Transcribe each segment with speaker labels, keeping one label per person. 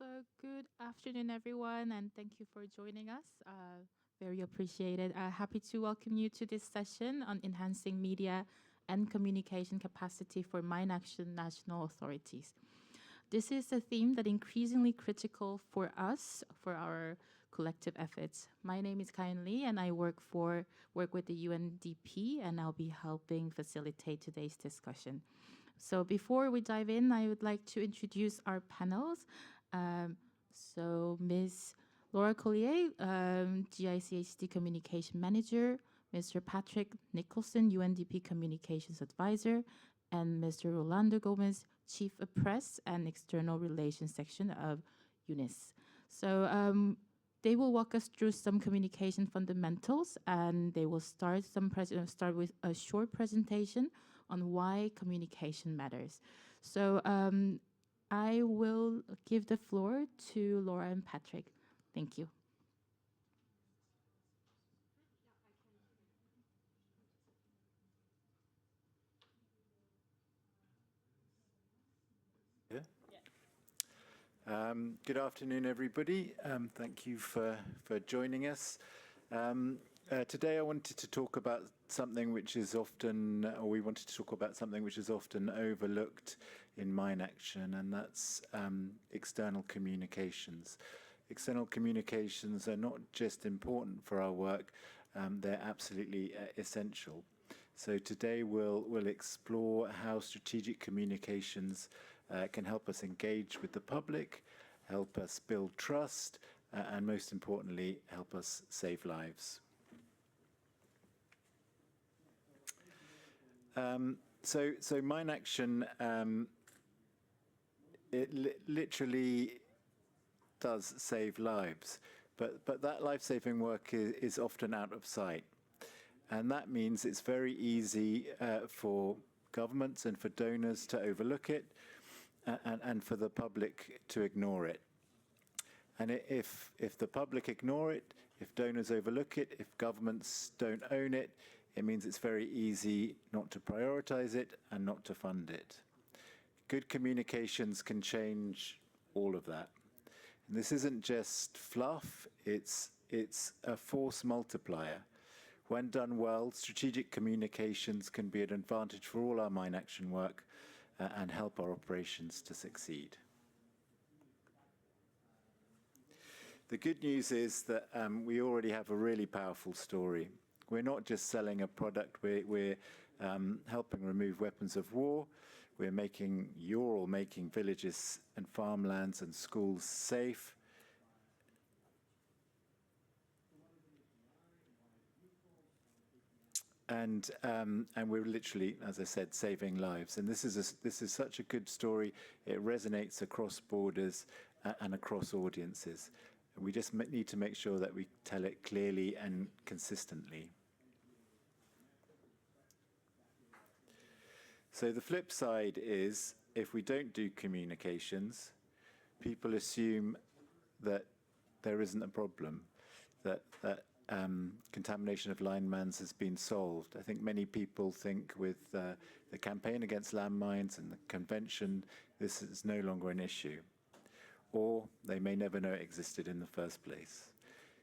Speaker 1: So good afternoon, everyone, and thank you for joining us. Very appreciated. Happy to welcome you to this session on enhancing media and communication capacity for mine action national authorities. This is a theme that increasingly critical for us, for our collective efforts. My name is Kayan Lee, and I work with the UNDP, and I'll be helping facilitate today's discussion. So before we dive in, I would like to introduce our panels. So Ms. Laura Collier, GICHD Communication Manager, Mr. Patrick Nicholson, UNDP Communications Advisor, and Mr. Rolando Gomez, Chief of Press and External Relations Section of UNIS. So they will walk us through some communication fundamentals, and they will start with a short presentation on why communication matters. So I will give the floor to Laura and Patrick. Thank you.
Speaker 2: Good afternoon, everybody. Thank you for joining us. Today I wanted to talk about something which is often, or we wanted to talk about something which is often overlooked in mine action, and that's external communications. External communications are not just important for our work, they're absolutely essential. So today we'll explore how strategic communications can help us engage with the public, help us build trust, and most importantly, help us save lives. So mine action, it literally does save lives, but that life-saving work is often out of sight. And that means it's very easy for governments and for donors to overlook it, and for the public to ignore it. And if the public ignore it, if donors overlook it, if governments don't own it, it means it's very easy not to prioritize it and not to fund it. Good communications can change all of that. And this isn't just fluff, it's a force multiplier. When done well, strategic communications can be an advantage for all our mine action work and help our operations to succeed. The good news is that we already have a really powerful story. We're not just selling a product, we're helping remove weapons of war. You're all making villages and farmlands and schools safe. And we're literally, as I said, saving lives. And this is such a good story. It resonates across borders and across audiences. We just need to make sure that we tell it clearly and consistently. So the flip side is, if we don't do communications, people assume that there isn't a problem, that contamination of landmines has been solved. I think many people think with the campaign against landmines and the convention, this is no longer an issue. Or they may never know it existed in the first place.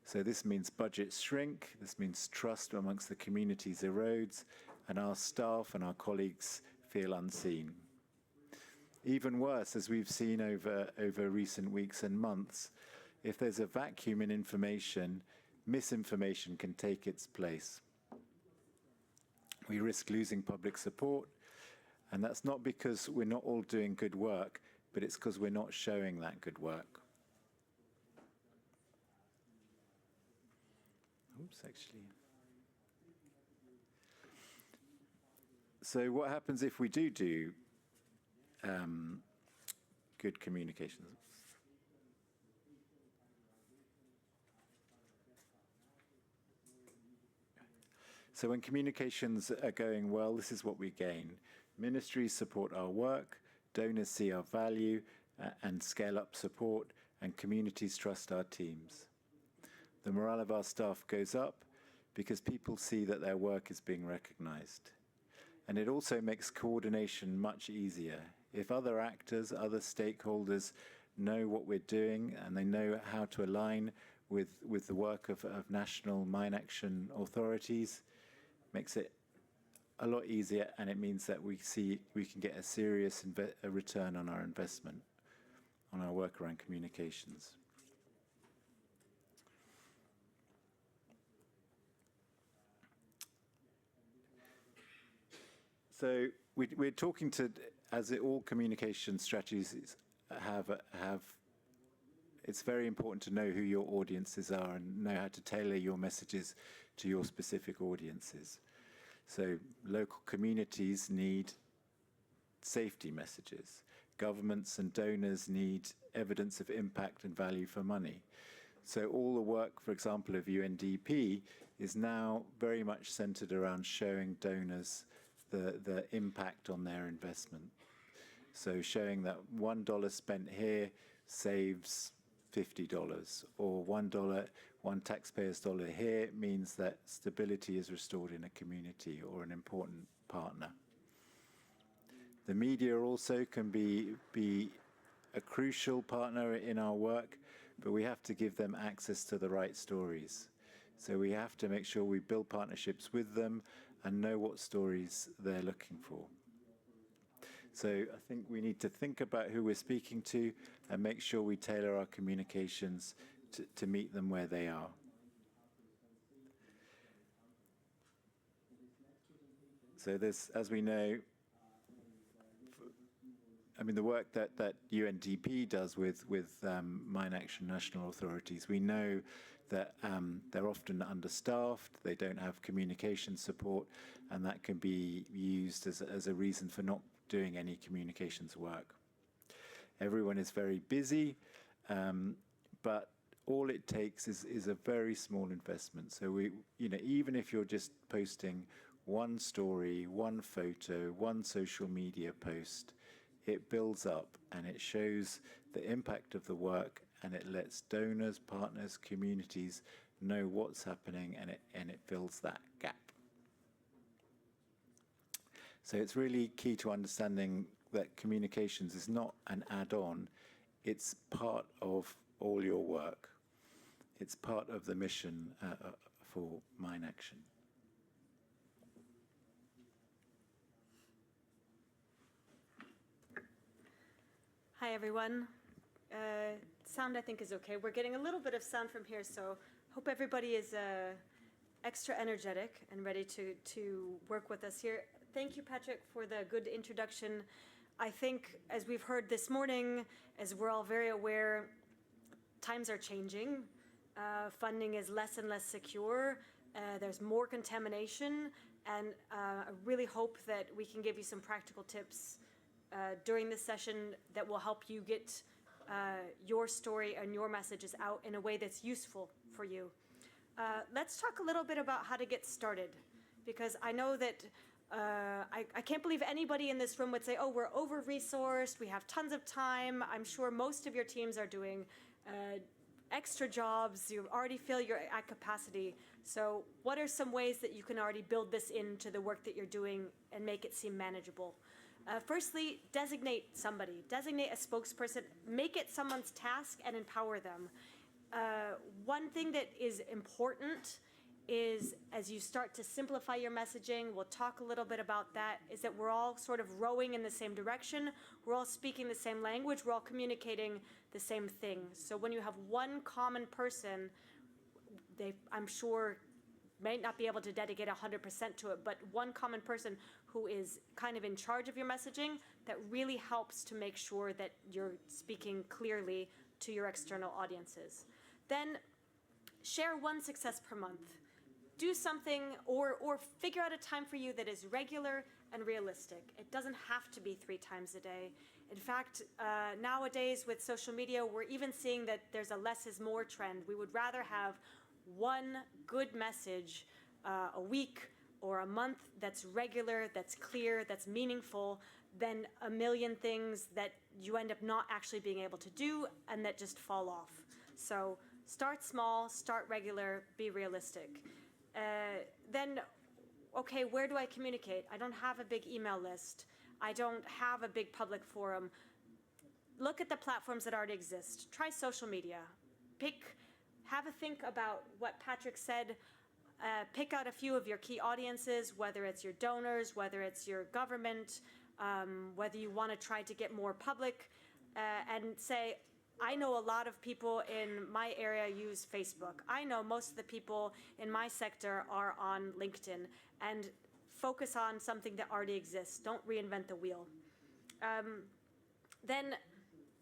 Speaker 2: So this means budgets shrink, this means trust amongst the communities erodes, and our staff and our colleagues feel unseen. Even worse, as we've seen over recent weeks and months, if there's a vacuum in information, misinformation can take its place. We risk losing public support, and that's not because we're not all doing good work, but it's because we're not showing that good work. Oops, actually. So what happens if we do good communications? So when communications are going well, this is what we gain. Ministries support our work, donors see our value and scale up support, and communities trust our teams. The morale of our staff goes up because people see that their work is being recognized. And it also makes coordination much easier. If other actors, other stakeholders know what we're doing, and they know how to align with the work of national mine action authorities. Makes it a lot easier, and it means that we can get a serious return on our investment, on our work around communications. So we're talking to, as all communication strategies have, it's very important to know who your audiences are and know how to tailor your messages to your specific audiences. So local communities need safety messages. Governments and donors need evidence of impact and value for money. So all the work, for example, of UNDP is now very much centered around showing donors the impact on their investment. So showing that $1 spent here saves $50, or one taxpayer's dollar here means that stability is restored in a community or an important partner. The media also can be a crucial partner in our work, but we have to give them access to the right stories. So we have to make sure we build partnerships with them and know what stories they're looking for. So I think we need to think about who we're speaking to and make sure we tailor our communications to meet them where they are. So this, as we know, I mean, the work that UNDP does with mine action national authorities, we know that they're often understaffed, they don't have communication support, and that can be used as a reason for not doing any communications work. Everyone is very busy, but all it takes is a very small investment. So even if you're just posting one story, one photo, one social media post, it builds up and it shows the impact of the work, and it lets donors, partners, communities know what's happening, and it fills that gap. So it's really key to understanding that communications is not an add-on, it's part of all your work. It's part of the mission for mine action.
Speaker 3: Hi, everyone. Sound, I think, is okay. We're getting a little bit of sound from here, so hope everybody is extra energetic and ready to work with us here. Thank you, Patrick, for the good introduction. I think, as we've heard this morning, as we're all very aware, times are changing. Funding is less and less secure. There's more contamination, and I really hope that we can give you some practical tips during this session that will help you get your story and your messages out in a way that's useful for you. Let's talk a little bit about how to get started, because I know that I can't believe anybody in this room would say, oh, we're over-resourced, we have tons of time. I'm sure most of your teams are doing extra jobs, you already feel you're at capacity. So what are some ways that you can already build this into the work that you're doing and make it seem manageable? Firstly, designate somebody, designate a spokesperson, make it someone's task and empower them. One thing that is important is, as you start to simplify your messaging, we'll talk a little bit about that, is that we're all sort of rowing in the same direction, we're all speaking the same language, we're all communicating the same thing. So when you have one common person, I'm sure, may not be able to dedicate 100% to it, but one common person who is kind of in charge of your messaging, that really helps to make sure that you're speaking clearly to your external audiences. Then share one success per month. Do something or figure out a time for you that is regular and realistic. It doesn't have to be 3 times a day. In fact, nowadays with social media, we're even seeing that there's a less is more trend. We would rather have one good message a week or a month that's regular, that's clear, that's meaningful, than a million things that you end up not actually being able to do and that just fall off. So start small, start regular, be realistic. Then, okay, where do I communicate? I don't have a big email list. I don't have a big public forum. look at the platforms that already exist. Try social media. Have a think about what Patrick said. Pick out a few of your key audiences, whether it's your donors, whether it's your government, whether you want to try to get more public, and say, I know a lot of people in my area use Facebook. I know most of the people in my sector are on LinkedIn, and focus on something that already exists. Don't reinvent the wheel. Then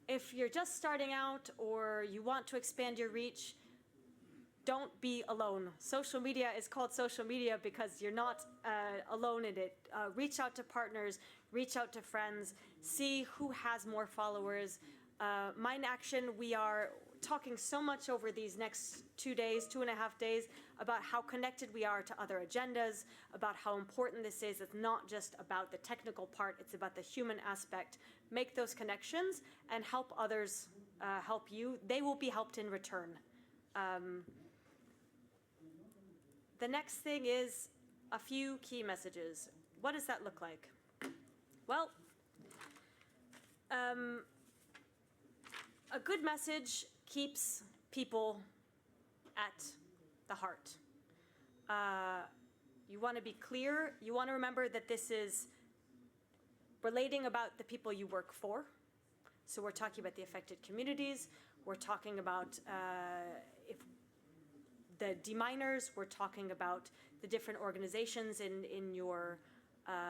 Speaker 3: if you're just starting out or you want to expand your reach, don't be alone. Social media is called social media because you're not alone in it. Reach out to partners, reach out to friends, see who has more followers. Mind Action, we are talking so much over these next 2 days, 2.5 days, about how connected we are to other agendas, about how important this is. It's not just about the technical part, it's about the human aspect. Make those connections and help others help you. They will be helped in return. The next thing is a few key messages. What does that look like? Well, a good message keeps people at the heart. You want to be clear. You want to remember that this is relating about the people you work for. So we're talking about the affected communities. We're talking about if the deminers. We're talking about the different organizations in your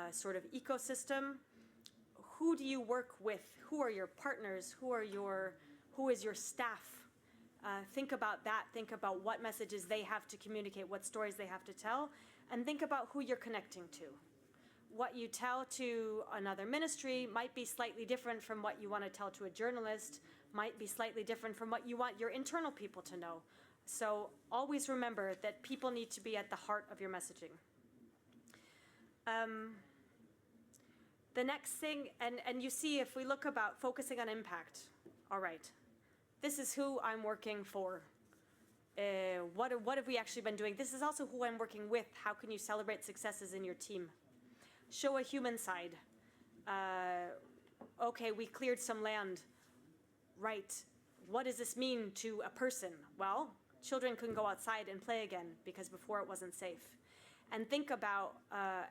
Speaker 3: sort of ecosystem. Who do you work with? Who are your partners? Who is your staff? Think about that. Think about what messages they have to communicate, what stories they have to tell, and think about who you're connecting to. What you tell to another ministry might be slightly different from what you want to tell to a journalist, might be slightly different from what you want your internal people to know. So always remember that people need to be at the heart of your messaging. The next thing, and you see, if we look about focusing on impact, all right, this is who I'm working for. What have we actually been doing? This is also who I'm working with. How can you celebrate successes in your team? Show a human side. Okay, we cleared some land. Right. What does this mean to a person? Well, children can go outside and play again because before it wasn't safe. And think about,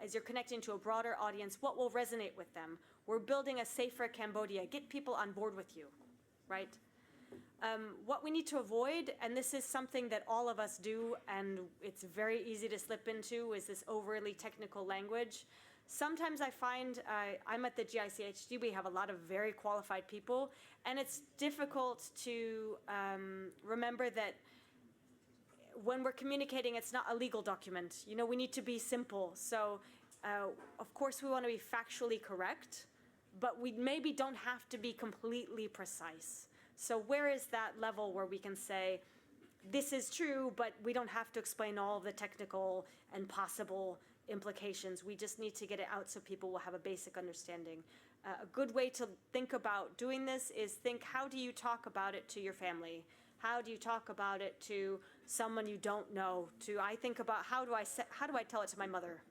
Speaker 3: as you're connecting to a broader audience, what will resonate with them. We're building a safer Cambodia. Get people on board with you, right? What we need to avoid, and this is something that all of us do, and it's very easy to slip into, is this overly technical language. Sometimes I find, I'm at the GICHD, we have a lot of very qualified people, and it's difficult to remember that when we're communicating, it's not a legal document. You know, we need to be simple. So, of course, we want to be factually correct, but we maybe don't have to be completely precise. So where is that level where we can say, this is true, but we don't have to explain all of the technical and possible implications. We just need to get it out so people will have a basic understanding. A good way to think about doing this is think, how do you talk about it to your family? How do you talk about it to someone you don't know? I think about how do I tell it to my mother?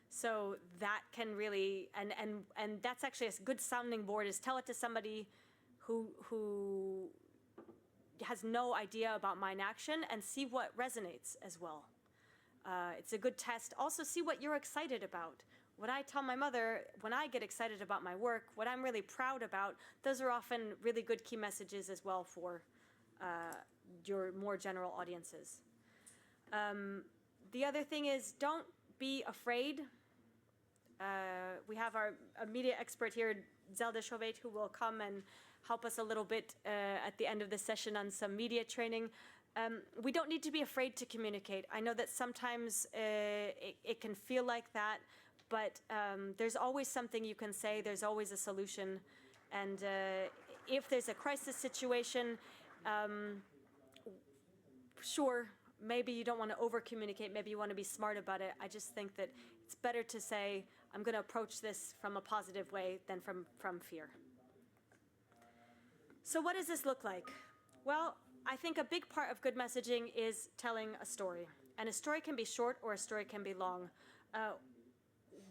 Speaker 3: So that can really, and that's actually a good sounding board, is tell it to somebody who has no idea about Mind Action, and see what resonates as well. It's a good test. Also see what you're excited about. When I tell my mother, when I get excited about my work, what I'm really proud about, those are often really good key messages as well for your more general audiences. The other thing is, don't be afraid. We have our media expert here, Zelda Chauvet, who will come and help us a little bit at the end of the session on some media training. We don't need to be afraid to communicate. I know that sometimes it can feel like that, but there's always something you can say. There's always a solution. And if there's a crisis situation, sure, maybe you don't want to over-communicate. Maybe you want to be smart about it. I just think that it's better to say, I'm going to approach this from a positive way than from fear. So what does this look like? Well, I think a big part of good messaging is telling a story. And a story can be short or a story can be long.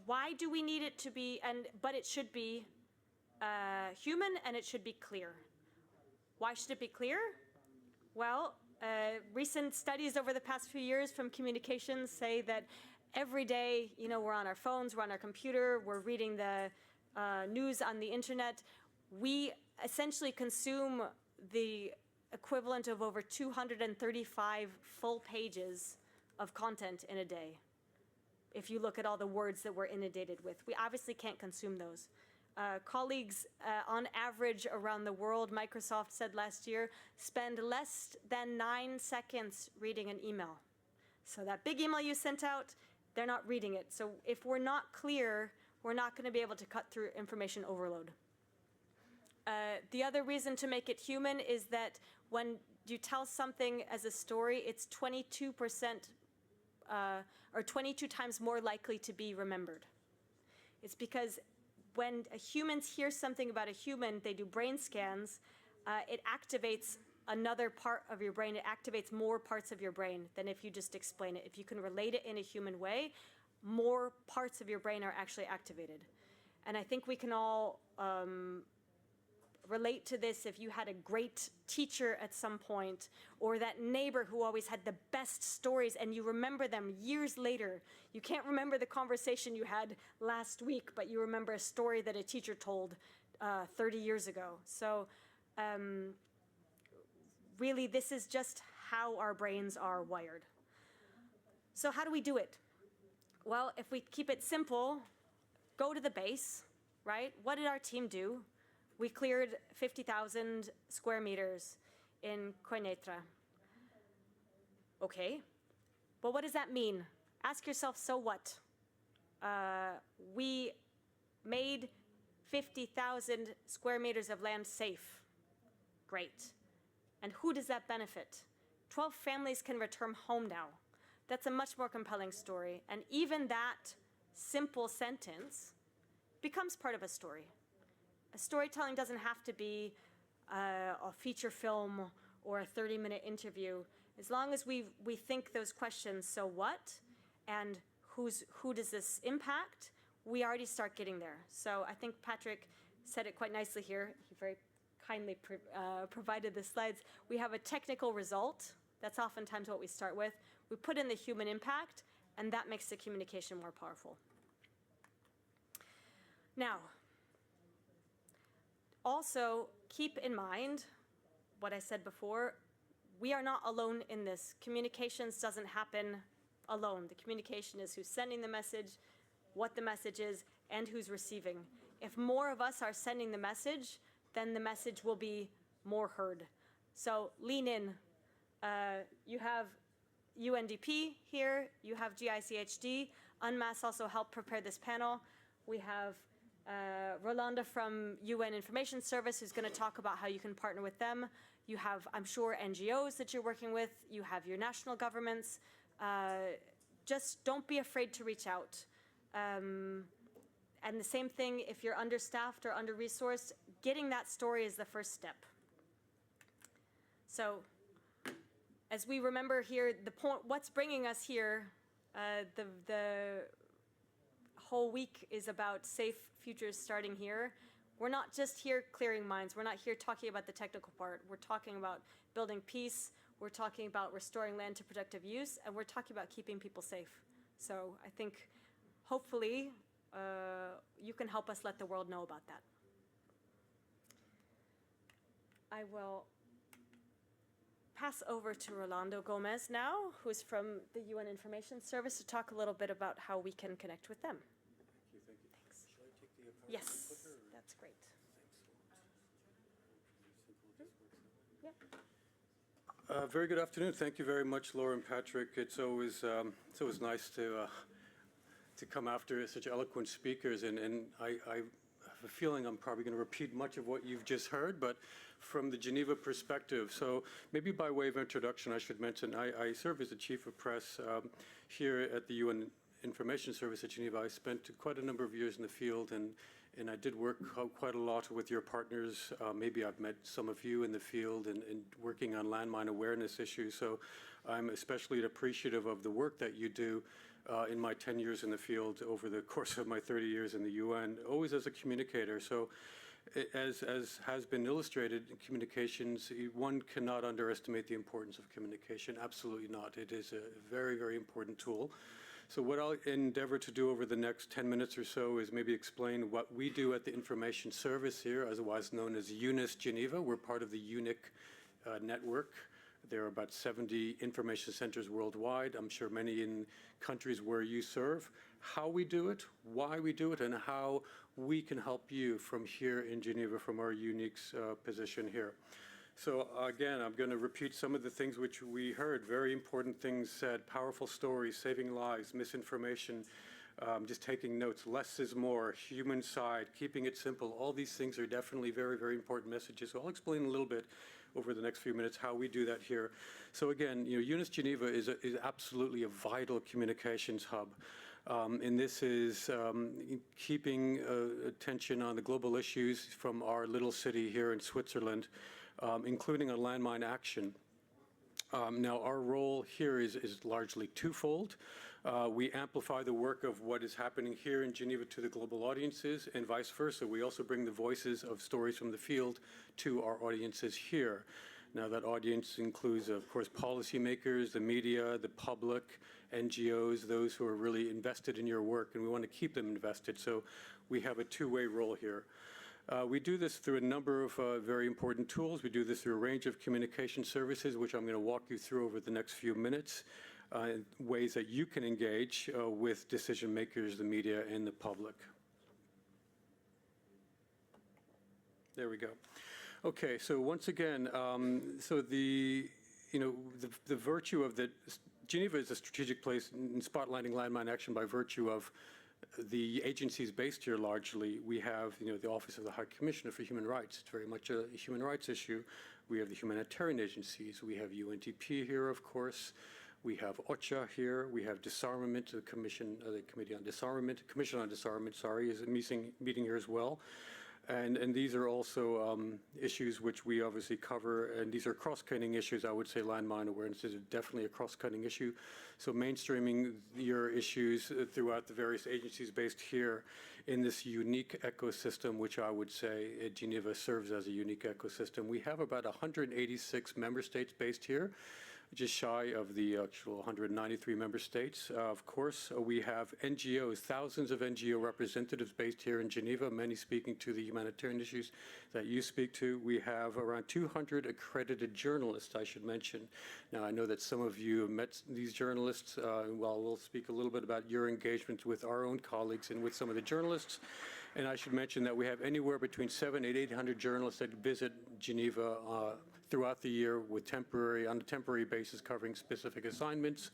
Speaker 3: Why do we need it to be, but it should be human and it should be clear. Why should it be clear? Well, recent studies over the past few years from communications say that every day, you know, we're on our phones, we're on our computer, we're reading the news on the internet. We essentially consume the equivalent of over 235 full pages of content in a day. If you look at all the words that we're inundated with, we obviously can't consume those. Colleagues on average around the world, Microsoft said last year, spend less than 9 seconds reading an email. So that big email you sent out, they're not reading it. So if we're not clear, we're not going to be able to cut through information overload. The other reason to make it human is that when you tell something as a story, it's 22% or 22 times more likely to be remembered. It's because when humans hear something about a human, they do brain scans, it activates another part of your brain. It activates more parts of your brain than if you just explain it. If you can relate it in a human way, more parts of your brain are actually activated. And I think we can all relate to this if you had a great teacher at some point, or that neighbor who always had the best stories and you remember them years later. You can't remember the conversation you had last week, but you remember a story that a teacher told 30 years ago. So really, this is just how our brains are wired. So how do we do it? Well, if we keep it simple, go to the base, right? What did our team do? We cleared 50,000 square meters in Coinetra. Okay, but what does that mean? Ask yourself, so what? We made 50,000 square meters of land safe. Great. And who does that benefit? 12 families can return home now. That's a much more compelling story. And even that simple sentence becomes part of a story. Storytelling doesn't have to be a feature film or a 30-minute interview. As long as we think those questions, so what, and who does this impact, we already start getting there. So I think Patrick said it quite nicely here. He very kindly provided the slides. We have a technical result. That's oftentimes what we start with. We put in the human impact, and that makes the communication more powerful. Now, also, keep in mind what I said before, we are not alone in this. Communications doesn't happen alone. The communication is who's sending the message, what the message is, and who's receiving. If more of us are sending the message, then the message will be more heard. So lean in. You have UNDP here, you have GICHD. UNMAS also helped prepare this panel. We have Rolanda from UN Information Service, who's going to talk about how you can partner with them. You have, I'm sure, NGOs that you're working with. You have your national governments. Just don't be afraid to reach out. And the same thing, if you're understaffed or under-resourced, getting that story is the first step. So as we remember here, the point, what's bringing us here, the whole week is about safe futures starting here. We're not just here clearing mines. We're not here talking about the technical part. We're talking about building peace. We're talking about restoring land to productive use, and we're talking about keeping people safe. So I think hopefully you can help us let the world know about that. I will pass over to Rolando Gomez now, who's from the UN Information Service, to talk a little bit about how we can connect with them.
Speaker 4: Thank you.
Speaker 3: Thanks.
Speaker 4: Shall I take the
Speaker 3: Yes, that's great.
Speaker 4: Yeah. Very good afternoon. Thank you very much, Laura and Patrick. It's always nice to come after such eloquent speakers, and I have a feeling I'm probably going to repeat much of what you've just heard, but from the Geneva perspective. So maybe by way of introduction, I should mention I serve as the Chief of Press here at the UN Information Service at Geneva. I spent quite a number of years in the field, and I did work quite a lot with your partners. Maybe I've met some of you in the field and working on landmine awareness issues. So I'm especially appreciative of the work that you do in my 10 years in the field over the course of my 30 years in the UN, always as a communicator. So As has been illustrated in communications, one cannot underestimate the importance of communication. Absolutely not. It is a very, very important tool. So what I'll endeavor to do over the next 10 minutes or so is maybe explain what we do at the Information Service here, otherwise known as UNIS Geneva. We're part of the UNIC network. There are about 70 information centers worldwide. I'm sure many in countries where you serve. How we do it, why we do it, and how we can help you from here in Geneva, from our unique position here. So again, I'm going to repeat some of the things which we heard, very important things said, powerful stories, saving lives, misinformation, just taking notes, less is more, human side, keeping it simple. All these things are definitely very, very important messages. So I'll explain a little bit over the next few minutes how we do that here. So again, UNIS Geneva is absolutely a vital communications hub. And this is keeping attention on the global issues from our little city here in Switzerland, including a landmine action. Now, our role here is largely twofold. We amplify the work of what is happening here in Geneva to the global audiences, and vice versa. We also bring the voices of stories from the field to our audiences here. Now, that audience includes, of course, policymakers, the media, the public, NGOs, those who are really invested in your work, and we want to keep them invested. So we have a two-way role here. We do this through a number of very important tools. We do this through a range of communication services, which I'm going to walk you through over the next few minutes, ways that you can engage with decision makers, the media, and the public. There we go. Okay, so once again, so the virtue of the Geneva is a strategic place in spotlighting landmine action by virtue of the agencies based here largely. We have, the Office of the High Commissioner for Human Rights. It's very much a human rights issue. We have the humanitarian agencies. We have UNDP here, of course. We have OCHA here. We have disarmament, the Commission on Disarmament, sorry, is meeting here as well. And these are also issues which we obviously cover, and these are cross-cutting issues. I would say landmine awareness is definitely a cross-cutting issue. So mainstreaming your issues throughout the various agencies based here in this unique ecosystem, which I would say Geneva serves as a unique ecosystem. We have about 186 member states based here, just shy of the actual 193 member states. Of course, we have NGOs, thousands of NGO representatives based here in Geneva, many speaking to the humanitarian issues that you speak to. We have around 200 accredited journalists, I should mention. Now, I know that some of you have met these journalists. Well, we'll speak a little bit about your engagement with our own colleagues and with some of the journalists. And I should mention that we have anywhere between 700 and 800 journalists that visit Geneva throughout the year on a temporary basis covering specific assignments.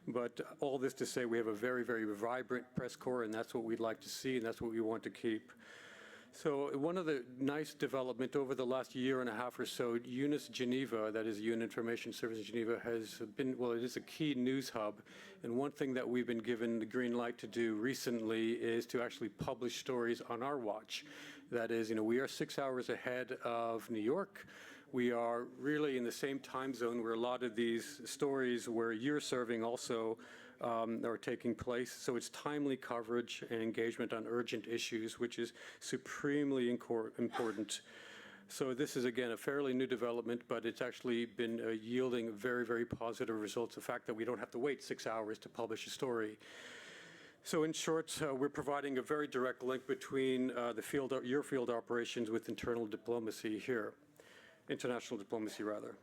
Speaker 4: But all this to say we have a very, very vibrant press corps, and that's what we'd like to see, and that's what we want to keep. So one of the nice development over the last year and a half or so, UNIS Geneva, that is UN Information Service in Geneva, has been, well, it is a key news hub. And one thing that we've been given the green light to do recently is to actually publish stories on our watch. That is, we are 6 hours ahead of New York. We are really in the same time zone where a lot of these stories where you're serving also are taking place. So it's timely coverage and engagement on urgent issues, which is supremely important. So this is, again, a fairly new development, but it's actually been yielding very, very positive results. The fact that we don't have to wait 6 hours to publish a story. So in short, we're providing a very direct link between your field operations with internal diplomacy here. International diplomacy, rather.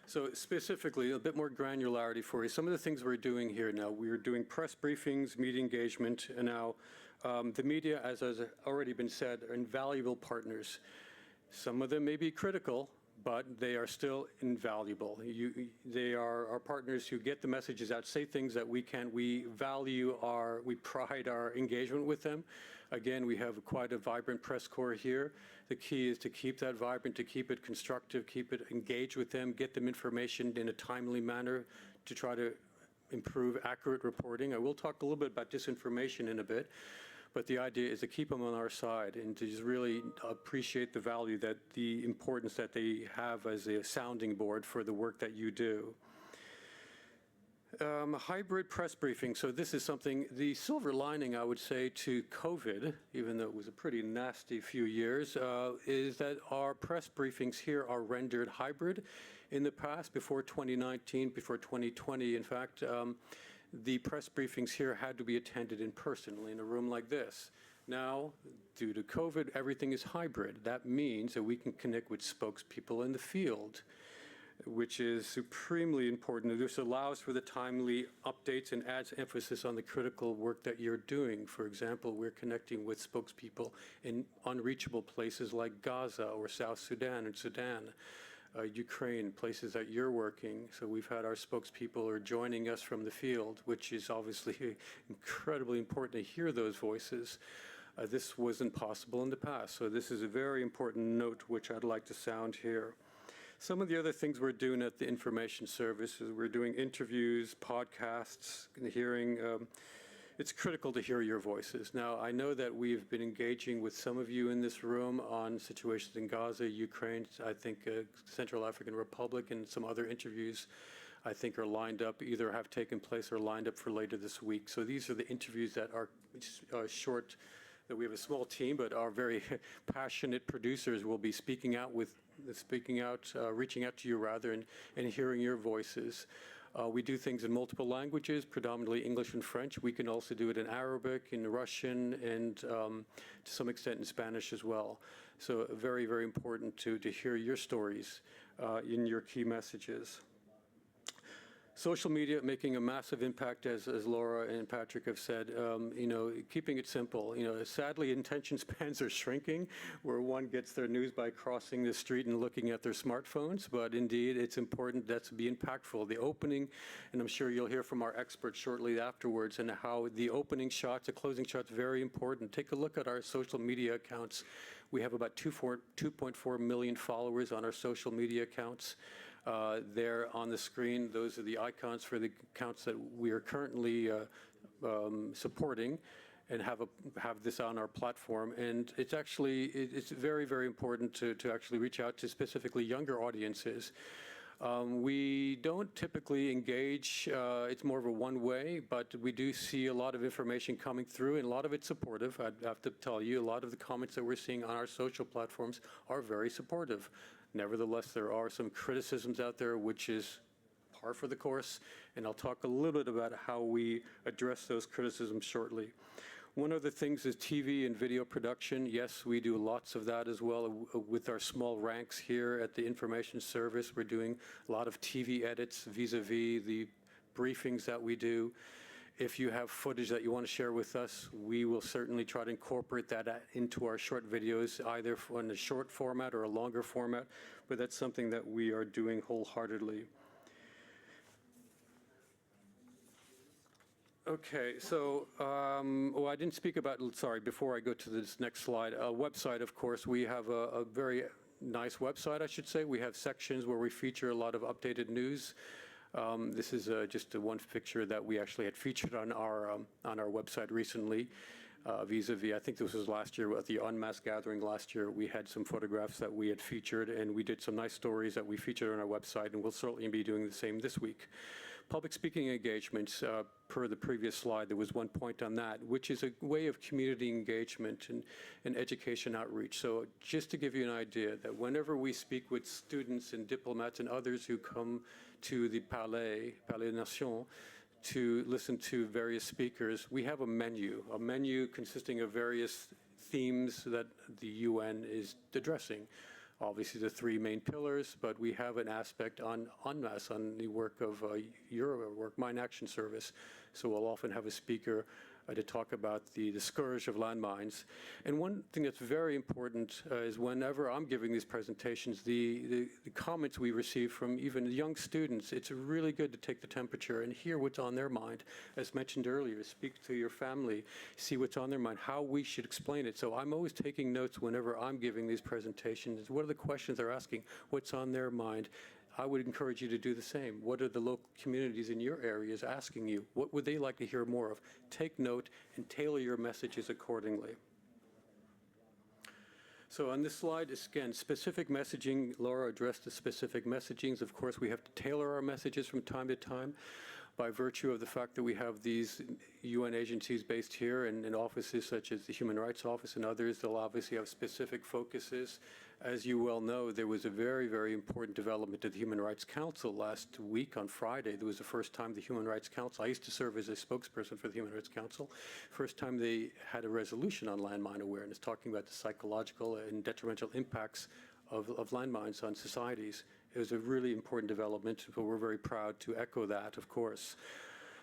Speaker 4: So specifically, a bit more granularity for you. Some of the things we're doing here now, we're doing press briefings, media engagement, and now the media, as has already been said, are invaluable partners. Some of them may be critical, but they are still invaluable. They are our partners who get the messages out, say things that we can't. We pride our engagement with them. Again, we have quite a vibrant press corps here. The key is to keep that vibrant, to keep it constructive, keep it engaged with them, get them information in a timely manner to try to improve accurate reporting. I will talk a little bit about disinformation in a bit, but the idea is to keep them on our side and to just really appreciate the importance that they have as a sounding board for the work that you do. Hybrid press briefing. So this is something, the silver lining, I would say, to COVID, even though it was a pretty nasty few years, is that our press briefings here are rendered hybrid. In the past, before 2019, before 2020, in fact, the press briefings here had to be attended in person in a room like this. Now, due to COVID, everything is hybrid. That means that we can connect with spokespeople in the field, which is supremely important. This allows for the timely updates and adds emphasis on the critical work that you're doing. For example, we're connecting with spokespeople in unreachable places like Gaza or South Sudan and Sudan, Ukraine, places that you're working. So we've had our spokespeople are joining us from the field, which is obviously incredibly important to hear those voices. This wasn't possible in the past. So this is a very important note which I'd like to sound here. Some of the other things we're doing at the Information Service is we're doing interviews, podcasts, hearing. It's critical to hear your voices. Now, I know that we've been engaging with some of you in this room on situations in Gaza, Ukraine, I think Central African Republic, and some other interviews I think are lined up, either have taken place or lined up for later this week. So these are the interviews that are short, that we have a small team, but our very passionate producers will be reaching out to you rather, and hearing your voices. We do things in multiple languages, predominantly English and French. We can also do it in Arabic, in Russian, and to some extent in Spanish as well. So very, very important to hear your stories in your key messages. Social media making a massive impact, as Laura and Patrick have said, keeping it simple. Sadly, attention spans are shrinking, where one gets their news by crossing the street and looking at their smartphones, but indeed, it's important that to be impactful. The opening, and I'm sure you'll hear from our experts shortly afterwards, and how the opening shots, the closing shots, very important. Take a look at our social media accounts. We have about 2.4 million followers on our social media accounts. There on the screen, those are the icons for the accounts that we are currently supporting and have this on our platform. And it's very, very important to actually reach out to specifically younger audiences. We don't typically engage, it's more of a one-way, but we do see a lot of information coming through, and a lot of it's supportive. I'd have to tell you, a lot of the comments that we're seeing on our social platforms are very supportive. Nevertheless, there are some criticisms out there, which is par for the course, and I'll talk a little bit about how we address those criticisms shortly. One of the things is TV and video production. Yes, we do lots of that as well with our small ranks here at the Information Service. We're doing a lot of TV edits vis-a-vis the briefings that we do. If you have footage that you want to share with us, we will certainly try to incorporate that into our short videos, either in a short format or a longer format, but that's something that we are doing wholeheartedly. Okay, so, I didn't speak about, sorry, before I go to this next slide, website, of course, we have a very nice website, I should say. We have sections where we feature a lot of updated news. This is just one picture that we actually had featured on our website recently, vis-a-vis, I think this was last year at the UNMAS gathering last year. We had some photographs that we had featured, and we did some nice stories that we featured on our website, and we'll certainly be doing the same this week. Public speaking engagements, per the previous slide, there was one point on that, which is a way of community engagement and education outreach. So just to give you an idea that whenever we speak with students and diplomats and others who come to the Palais Nation, to listen to various speakers, we have a menu consisting of various themes that the UN is addressing. Obviously, the three main pillars, but we have an aspect on UNMAS, on the work of your work, Mine Action Service. So we'll often have a speaker to talk about the scourge of landmines. And one thing that's very important is whenever I'm giving these presentations, the comments we receive from even young students, it's really good to take the temperature and hear what's on their mind. As mentioned earlier, speak to your family, see what's on their mind, how we should explain it. So I'm always taking notes whenever I'm giving these presentations. What are the questions they're asking? What's on their mind? I would encourage you to do the same. What are the local communities in your areas asking you? What would they like to hear more of? Take note and tailor your messages accordingly. So on this slide, again, specific messaging. Laura addressed the specific messagings. Of course, we have to tailor our messages from time to time. by virtue of the fact that we have these UN agencies based here and offices such as the Human Rights Office and others, they'll obviously have specific focuses. As you well know, there was a very, very important development at the Human Rights Council last week on Friday. There was the first time the Human Rights Council, I used to serve as a spokesperson for the Human Rights Council, first time they had a resolution on landmine awareness, talking about the psychological and detrimental impacts of landmines on societies. It was a really important development, but we're very proud to echo that, of course.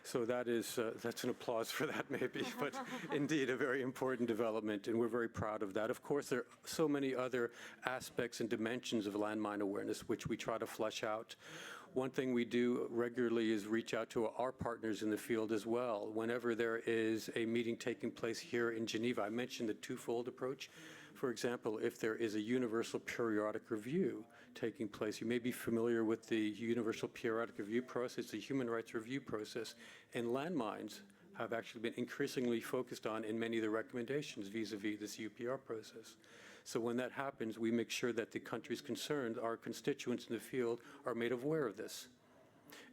Speaker 4: So that is, that's an applause for that maybe, but indeed a very important development, and we're very proud of that. Of course, there are so many other aspects and dimensions of landmine awareness which we try to flesh out. One thing we do regularly is reach out to our partners in the field as well. Whenever there is a meeting taking place here in Geneva, I mentioned the twofold approach. For example, if there is a universal periodic review taking place, you may be familiar with the universal periodic review process. It's a human rights review process, and landmines have actually been increasingly focused on in many of the recommendations vis-a-vis this UPR process. So when that happens, we make sure that the countries concerned, our constituents in the field, are made aware of this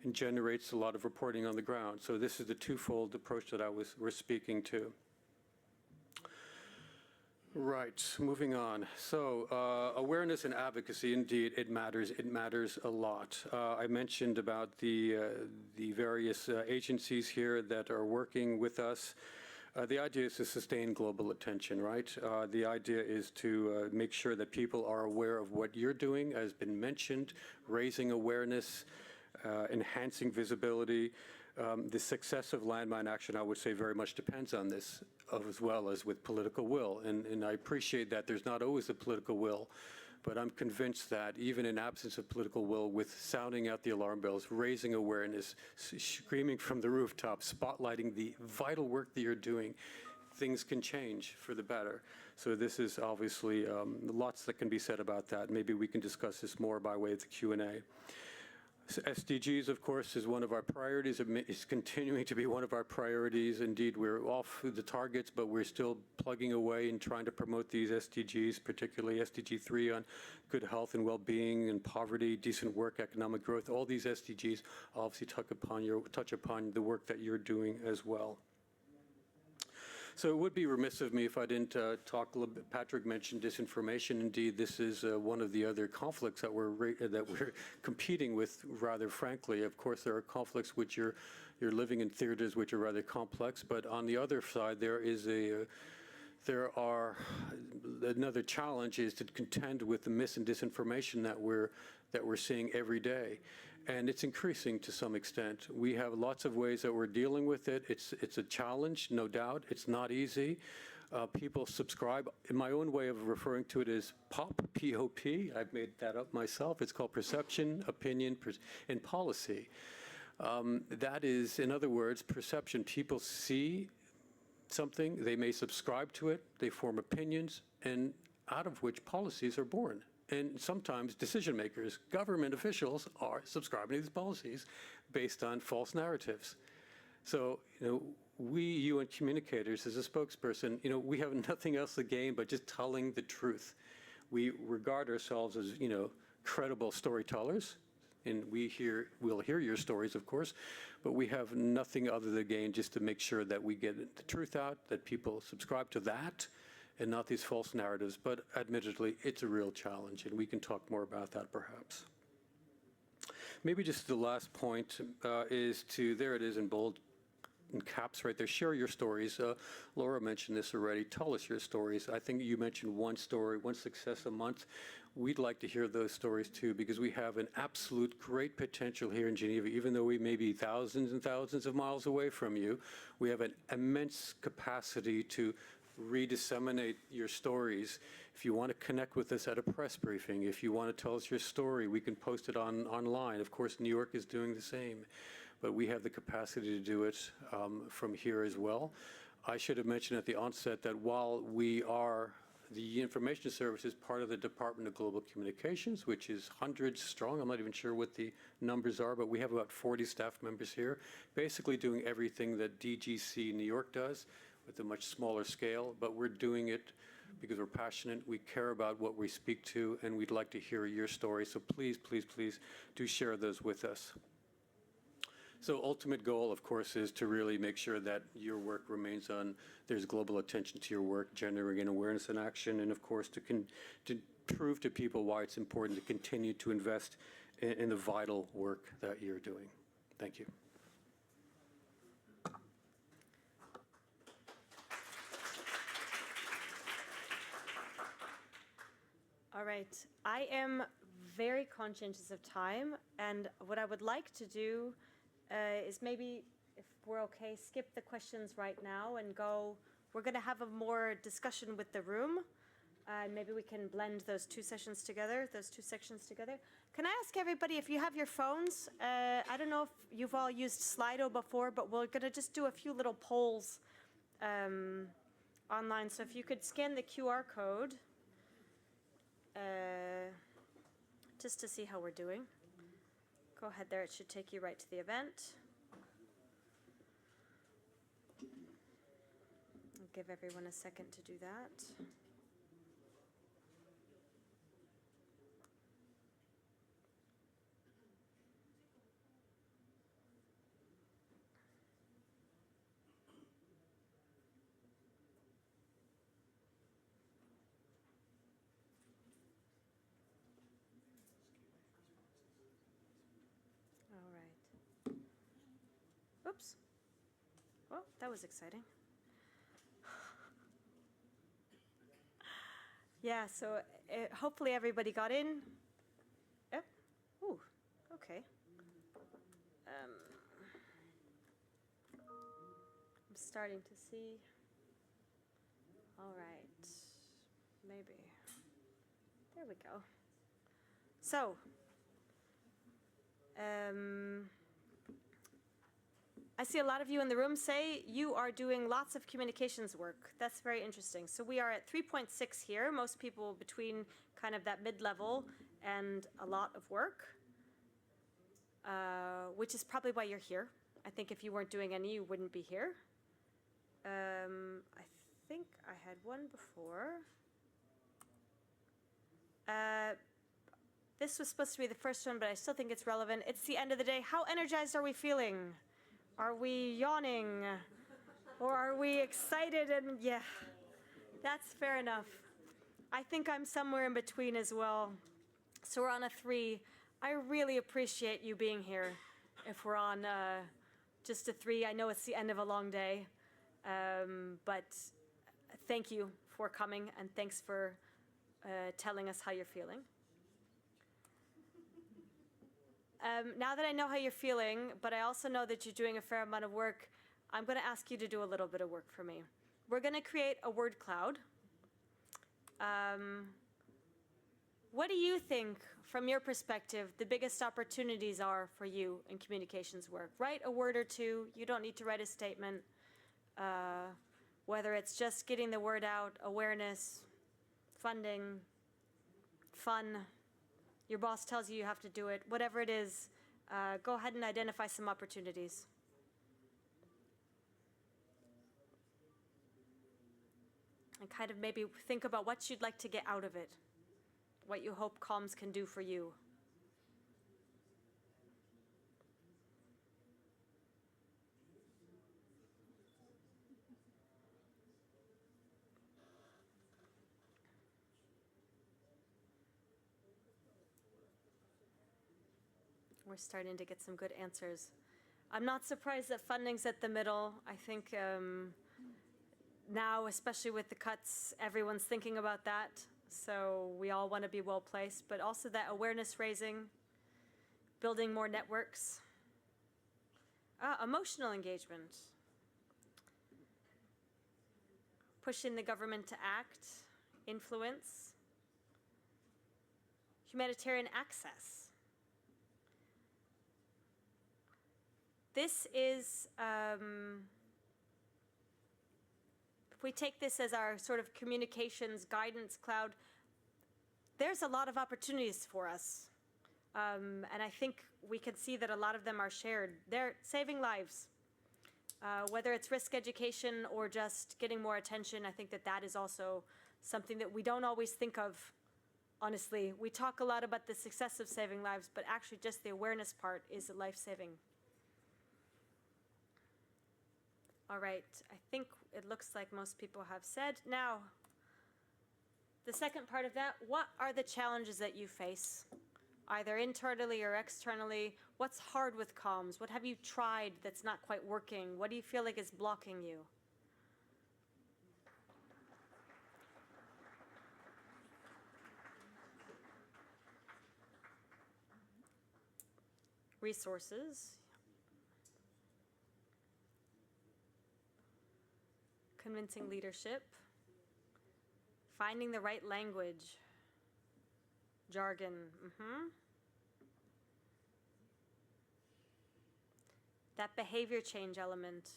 Speaker 4: and generates a lot of reporting on the ground. So this is the twofold approach that we're speaking to. Right, moving on. So awareness and advocacy, indeed, it matters. It matters a lot. I mentioned about the various agencies here that are working with us. The idea is to sustain global attention, right? The idea is to make sure that people are aware of what you're doing, as been mentioned, raising awareness, enhancing visibility. The success of landmine action, I would say, very much depends on this, as well as with political will. And I appreciate that there's not always a political will, but I'm convinced that even in absence of political will, with sounding out the alarm bells, raising awareness, screaming from the rooftops, spotlighting the vital work that you're doing, things can change for the better. So this is obviously lots that can be said about that. Maybe we can discuss this more by way of the Q&A. SDGs, of course, is one of our priorities. It's continuing to be one of our priorities. Indeed, we're off the targets, but we're still plugging away and trying to promote these SDGs, particularly SDG 3 on good health and well-being and poverty, decent work, economic growth. All these SDGs obviously touch upon the work that you're doing as well. So it would be remiss of me if I didn't talk a little bit. Patrick mentioned disinformation. Indeed, this is one of the other conflicts that we're competing with, rather frankly. Of course, there are conflicts which you're living in theaters which are rather complex, but on the other side, another challenge is to contend with the mis and disinformation that we're seeing every day. And it's increasing to some extent. We have lots of ways that we're dealing with it. It's a challenge, no doubt. It's not easy. People subscribe. In my own way of referring to it as POP, P-O-P. I've made that up myself. It's called perception, opinion, and policy. That is, in other words, perception. People see something, they may subscribe to it, they form opinions, and out of which policies are born. And sometimes decision makers, government officials, are subscribing to these policies based on false narratives. So, we UN communicators, as a spokesperson, we have nothing else to gain but just telling the truth. We regard ourselves as, credible storytellers, and we'll hear your stories, of course, but we have nothing other to gain just to make sure that we get the truth out, that people subscribe to that, and not these false narratives. But admittedly, it's a real challenge, and we can talk more about that perhaps. Maybe just the last point is to, there it is in bold in caps right there, share your stories. Laura mentioned this already. Tell us your stories. I think you mentioned one story, one success a month. We'd like to hear those stories too, because we have an absolute great potential here in Geneva. Even though we may be thousands and thousands of miles away from you, we have an immense capacity to re-disseminate your stories. If you want to connect with us at a press briefing, if you want to tell us your story, we can post it online. Of course, New York is doing the same, but we have the capacity to do it from here as well. I should have mentioned at the onset that while we are the information service is part of the Department of Global Communications, which is hundreds strong. I'm not even sure what the numbers are, but we have about 40 staff members here, basically doing everything that DGC New York does with a much smaller scale, but we're doing it because we're passionate, we care about what we speak to, and we'd like to hear your story. So please, please, please do share those with us. So ultimate goal, of course, is to really make sure that your work remains on, there's global attention to your work, generating awareness and action, and of course to prove to people why it's important to continue to invest in the vital work that you're doing. Thank you.
Speaker 3: All right. I am very conscientious of time, and what I would like to do is maybe, if we're okay, skip the questions right now and go. We're going to have a more discussion with the room. Maybe we can blend those two sections together. Can I ask everybody if you have your phones? I don't know if you've all used Slido before, but we're going to just do a few little polls online. So if you could scan the QR code. Just to see how we're doing. Go ahead there, it should take you right to the event. I'll give everyone a second to do that. Oops. Well, that was exciting. Yeah, so hopefully everybody got in. Yep. Ooh, okay. I'm starting to see. All right. Maybe. There we go. So, I see a lot of you in the room say you are doing lots of communications work. That's very interesting. So we are at 3.6 here. Most people between kind of that mid-level and a lot of work, which is probably why you're here. I think if you weren't doing any, you wouldn't be here. I think I had one before. This was supposed to be the first one, but I still think it's relevant. It's the end of the day. How energized are we feeling? Are we yawning? Or are we excited? And yeah, that's fair enough. I think I'm somewhere in between as well. So we're on a 3. I really appreciate you being here. If we're on just a 3, I know it's the end of a long day. But thank you for coming, and thanks for telling us how you're feeling. Now that I know how you're feeling, but I also know that you're doing a fair amount of work, I'm going to ask you to do a little bit of work for me. We're going to create a word cloud. What do you think, from your perspective, the biggest opportunities are for you in communications work? Write a word or two. You don't need to write a statement. Whether it's just getting the word out, awareness, funding, fun. Your boss tells you you have to do it. Whatever it is, go ahead and identify some opportunities. And kind of maybe think about what you'd like to get out of it, what you hope comms can do for you. We're starting to get some good answers. I'm not surprised that funding's at the middle. I think now, especially with the cuts, everyone's thinking about that. So we all want to be well placed, but also that awareness raising, building more networks, emotional engagement, pushing the government to act, influence, humanitarian access. This is, if we take this as our sort of communications guidance cloud, there's a lot of opportunities for us. And I think we can see that a lot of them are shared. They're saving lives. Whether it's risk education or just getting more attention, I think that that is also something that we don't always think of, honestly. We talk a lot about the success of saving lives, but actually just the awareness part is life-saving. All right, I think it looks like most people have said. Now, the second part of that, what are the challenges that you face, either internally or externally? What's hard with comms? What have you tried that's not quite working? What do you feel like is blocking you? Resources. Convincing leadership. Finding the right language. Jargon. That behavior change element.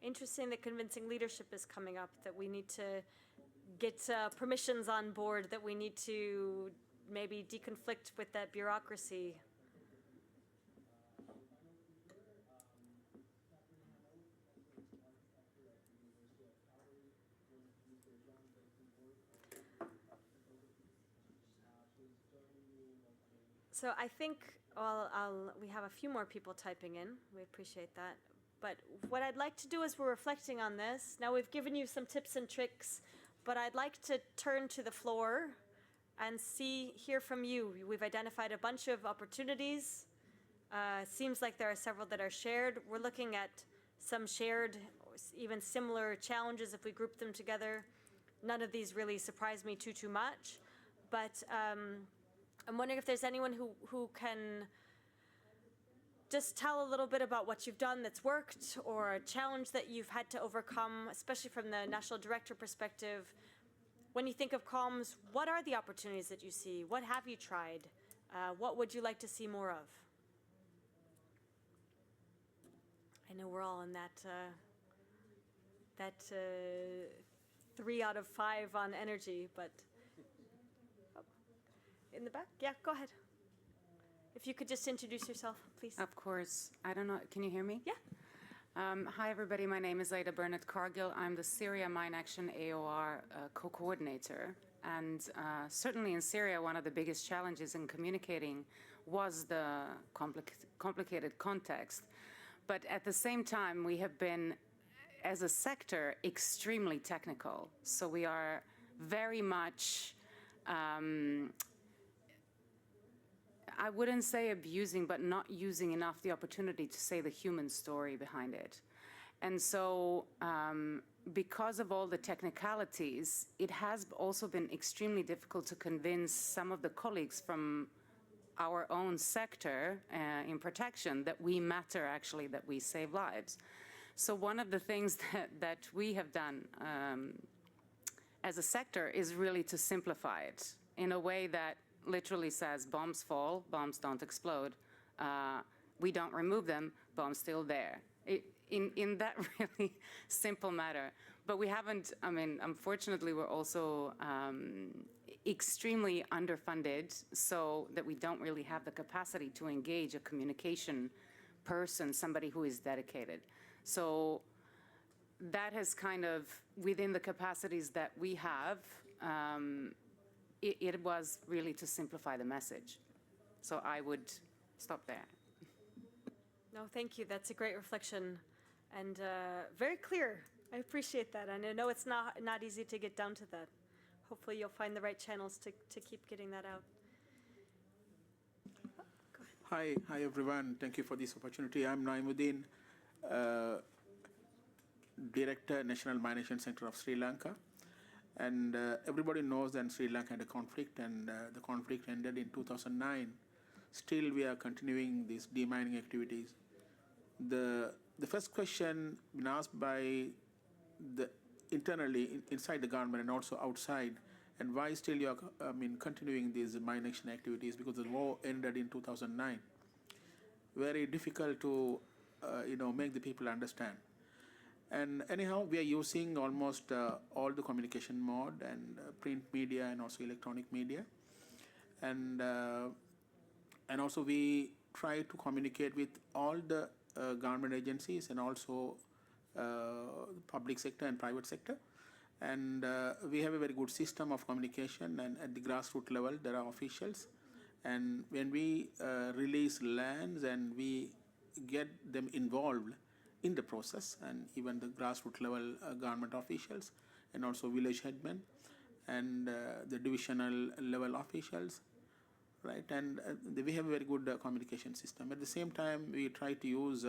Speaker 3: Interesting that convincing leadership is coming up, that we need to get permissions on board, that we need to maybe deconflict with that bureaucracy. So I think we have a few more people typing in. We appreciate that. But what I'd like to do is we're reflecting on this. Now we've given you some tips and tricks, but I'd like to turn to the floor and hear from you. We've identified a bunch of opportunities. Seems like there are several that are shared. We're looking at some shared, even similar challenges if we group them together. None of these really surprise me too much, but I'm wondering if there's anyone who can just tell a little bit about what you've done that's worked, or a challenge that you've had to overcome, especially from the national director perspective. When you think of comms, what are the opportunities that you see? What have you tried? What would you like to see more of? I know we're all in that 3 out of 5 on energy, but in the back? Yeah, go ahead. If you could just introduce yourself, please.
Speaker 5: Of course. I don't know. Can you hear me?
Speaker 3: Yeah.
Speaker 5: Hi, everybody. My name is Ida Burnett-Cargill. I'm the Syria Mine Action AOR co-coordinator. And certainly in Syria, one of the biggest challenges in communicating was the complicated context. But at the same time, we have been, as a sector, extremely technical. So we are very much I wouldn't say abusing, but not using enough the opportunity to say the human story behind it. And so because of all the technicalities, it has also been extremely difficult to convince some of the colleagues from our own sector in protection that we matter, actually, that we save lives. So one of the things that we have done as a sector is really to simplify it in a way that literally says bombs fall, bombs don't explode. We don't remove them, bombs still there. In that really simple matter. But we haven't, I mean, unfortunately, we're also extremely underfunded, so that we don't really have the capacity to engage a communication person, somebody who is dedicated. So that has kind of, within the capacities that we have, it was really to simplify the message. So I would stop there.
Speaker 3: No, thank you. That's a great reflection and very clear. I appreciate that. And I know it's not easy to get down to that. Hopefully you'll find the right channels to keep getting that out.
Speaker 6: Hi everyone. Thank you for this opportunity. I'm Naimuddin, Director, National Mine Action Center of Sri Lanka. And everybody knows that Sri Lanka had a conflict, and the conflict ended in 2009. Still, we are continuing these demining activities. The first question been asked by the internally inside the government and also outside, and why still you are continuing these mine action activities, because the war ended in 2009. Very difficult to make the people understand. And anyhow, we are using almost all the communication mode, and print media and also electronic media. And also we try to communicate with all the government agencies and also public sector and private sector. And we have a very good system of communication, and at the grassroots level, there are officials. And when we release lands and we get them involved in the process, and even the grassroots level government officials, and also village headmen, and the divisional level officials, right? And we have a very good communication system. At the same time, we try to use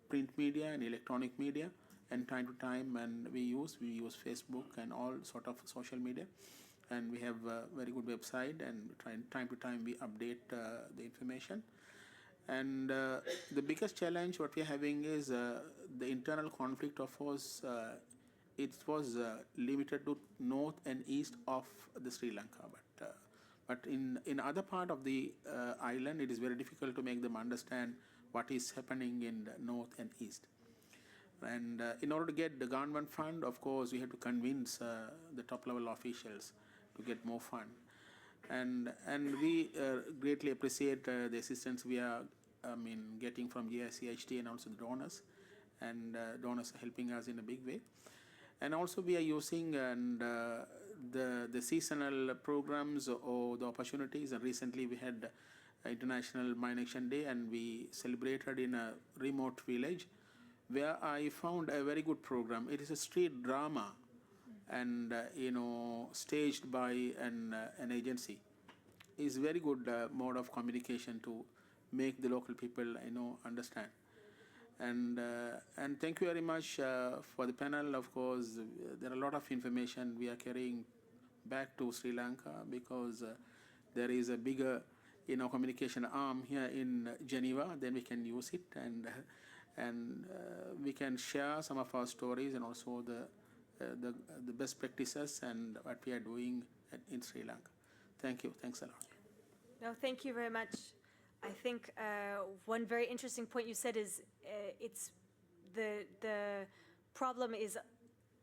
Speaker 6: print media and electronic media, and time to time, and we use Facebook and all sort of social media, and we have a very good website, and time to time we update the information. And the biggest challenge what we're having is the internal conflict of course. It was limited to north and east of the Sri Lanka, but in other part of the island, it is very difficult to make them understand what is happening in the north and east. And in order to get the government fund, of course, we have to convince the top level officials to get more fund. And we greatly appreciate the assistance we are getting from GICHD and also the donors. And donors are helping us in a big way. And also we are using the seasonal programs or the opportunities. And recently we had International Mine Action Day, and we celebrated in a remote village where I found a very good program. It is a street drama, and staged by an agency. It's very good mode of communication to make the local people understand. And thank you very much for the panel. Of course, there are a lot of information we are carrying back to Sri Lanka, because there is a bigger communication arm here in Geneva. Then we can use it, and we can share some of our stories, and also the best practices and what we are doing in Sri Lanka. Thank you. Thanks a lot.
Speaker 3: No, thank you very much. I think one very interesting point you said is it's the problem is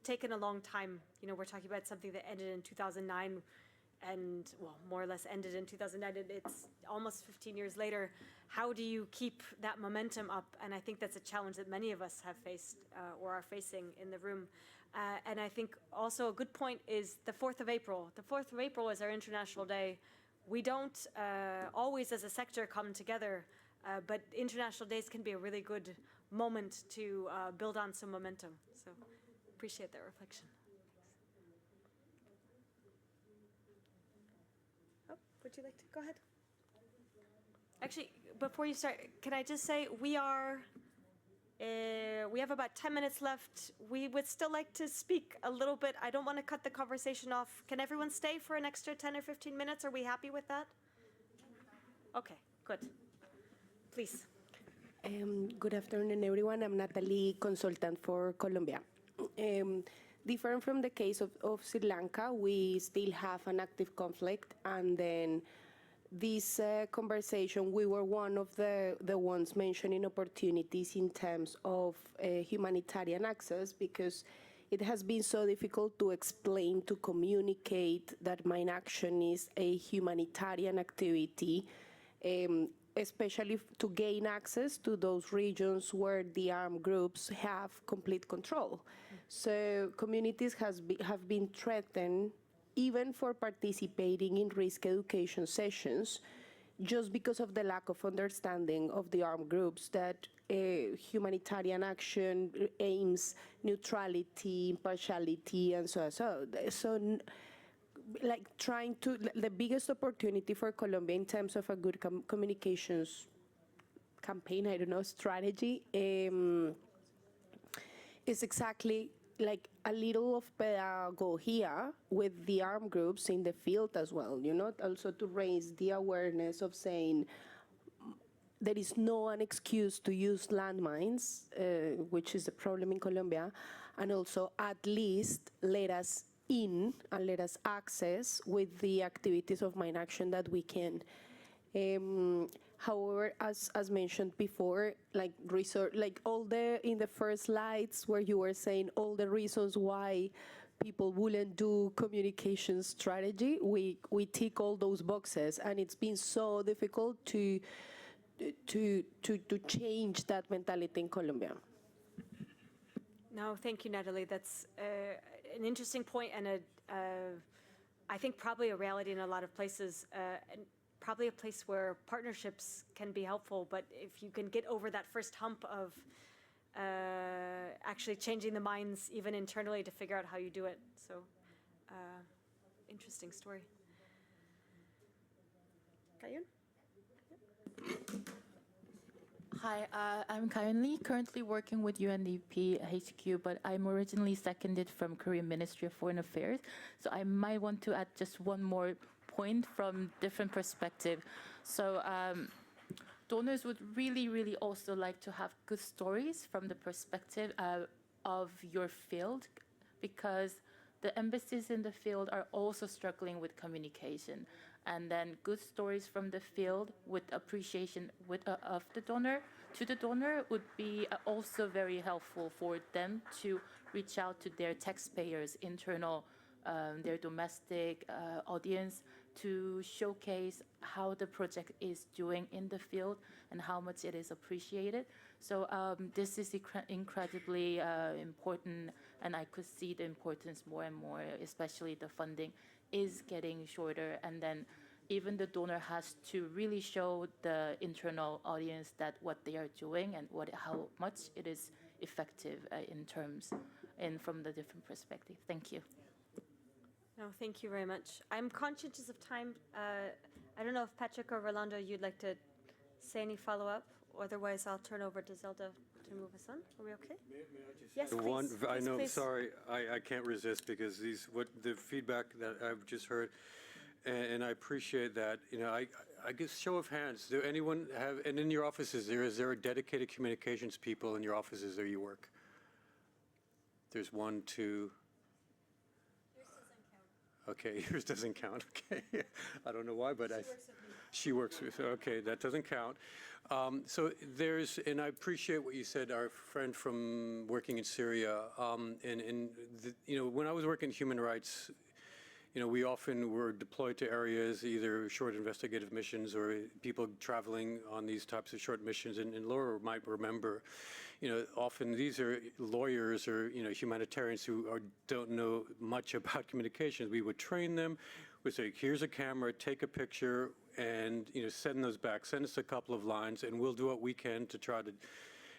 Speaker 3: taken a long time. We're talking about something that ended in 2009, and well, more or less ended in 2009. And it's almost 15 years later. How do you keep that momentum up? And I think that's a challenge that many of us have faced or are facing in the room. And I think also a good point is the 4th of April. The 4th of April is our International Day. We don't always as a sector come together, but International Days can be a really good moment to build on some momentum. So appreciate that reflection. Oh, would you like to go ahead? Actually, before you start, can I just say we have about 10 minutes left. We would still like to speak a little bit. I don't want to cut the conversation off. Can everyone stay for an extra 10 or 15 minutes? Are we happy with that? Okay, good. Please.
Speaker 7: Good afternoon, everyone. I'm Natalie, consultant for Colombia. Different from the case of Sri Lanka, we still have an active conflict, and then this conversation, we were one of the ones mentioning opportunities in terms of humanitarian access, because it has been so difficult to explain, to communicate that mine action is a humanitarian activity, especially to gain access to those regions where the armed groups have complete control. So communities have been threatened even for participating in risk education sessions, just because of the lack of understanding of the armed groups that humanitarian action aims neutrality, impartiality, and so on. So like trying to, the biggest opportunity for Colombia in terms of a good communications campaign, I don't know, strategy, is exactly like a little of pedagogy with the armed groups in the field as well, also to raise the awareness of saying there is no an excuse to use landmines, which is a problem in Colombia, and also at least let us in and let us access with the activities of mine action that we can. However, as mentioned before, like all in the first slides where you were saying all the reasons why people wouldn't do communication strategy, we tick all those boxes, and it's been so difficult to change that mentality in Colombia.
Speaker 3: No, thank you, Natalie. That's an interesting point and I think probably a reality in a lot of places, and probably a place where partnerships can be helpful. But if you can get over that first hump of actually changing the minds, even internally, to figure out how you do it. So, interesting story. Kayun?
Speaker 1: Hi, I'm Kayun Lee, currently working with UNDP HQ, but I'm originally seconded from Korean Ministry of Foreign Affairs. So I might want to add just one more point from different perspective. So donors would really also like to have good stories from the perspective of your field, because the embassies in the field are also struggling with communication. And then good stories from the field with appreciation of the donor to the donor would be also very helpful for them to reach out to their taxpayers, internal, their domestic audience, to showcase how the project is doing in the field and how much it is appreciated. So this is incredibly important, and I could see the importance more and more, especially the funding is getting shorter, and then even the donor has to really show the internal audience that what they are doing and how much it is effective in terms and from the different perspective. Thank you.
Speaker 3: No, thank you very much. I'm conscious of time. I don't know if Patrick or Rolando, you'd like to say any follow-up. Otherwise, I'll turn over to Zelda to move us on. Are we okay?
Speaker 4: May I just
Speaker 3: Yes,
Speaker 4: say
Speaker 3: please.
Speaker 4: one? I
Speaker 3: Please,
Speaker 4: know.
Speaker 3: please.
Speaker 4: Sorry, I can't resist because the feedback that I've just heard, and I appreciate that. You know, I guess show of hands. Do anyone have? And in your offices, is there a dedicated communications people in your offices where you work? There's one, two. Okay, yours doesn't count. Okay, I don't know why, but she works with me. Okay, that doesn't count. So there's, and I appreciate what you said, our friend from working in Syria, you know, when I was working in human rights, you know, we often were deployed to areas, either short investigative missions or people traveling on these types of short missions. And Laura might remember, you know, often these are lawyers or, you know, humanitarians who don't know much about communications. We would train them. We'd say, here's a camera, take a picture, and, you know, send those back. Send us a couple of lines, and we'll do what we can to try to.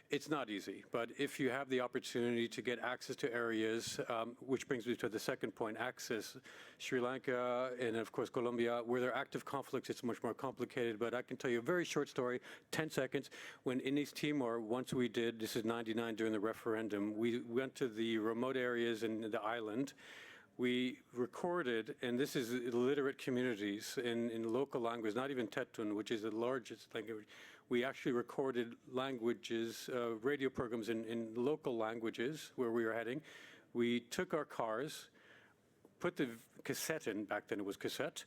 Speaker 4: It's not easy, but if you have the opportunity to get access to areas, which brings me to the second point, access, Sri Lanka and of course Colombia, where there are active conflicts, it's much more complicated, but I can tell you a very short story, 10 seconds. When in East Timor, once we did, this is 99 during the referendum, we went to the remote areas in the island. We recorded, and this is illiterate communities in local language, not even Tetun, which is the largest language. We actually recorded languages, radio programs in local languages where we were heading. We took our cars, put the cassette in, back then it was cassette,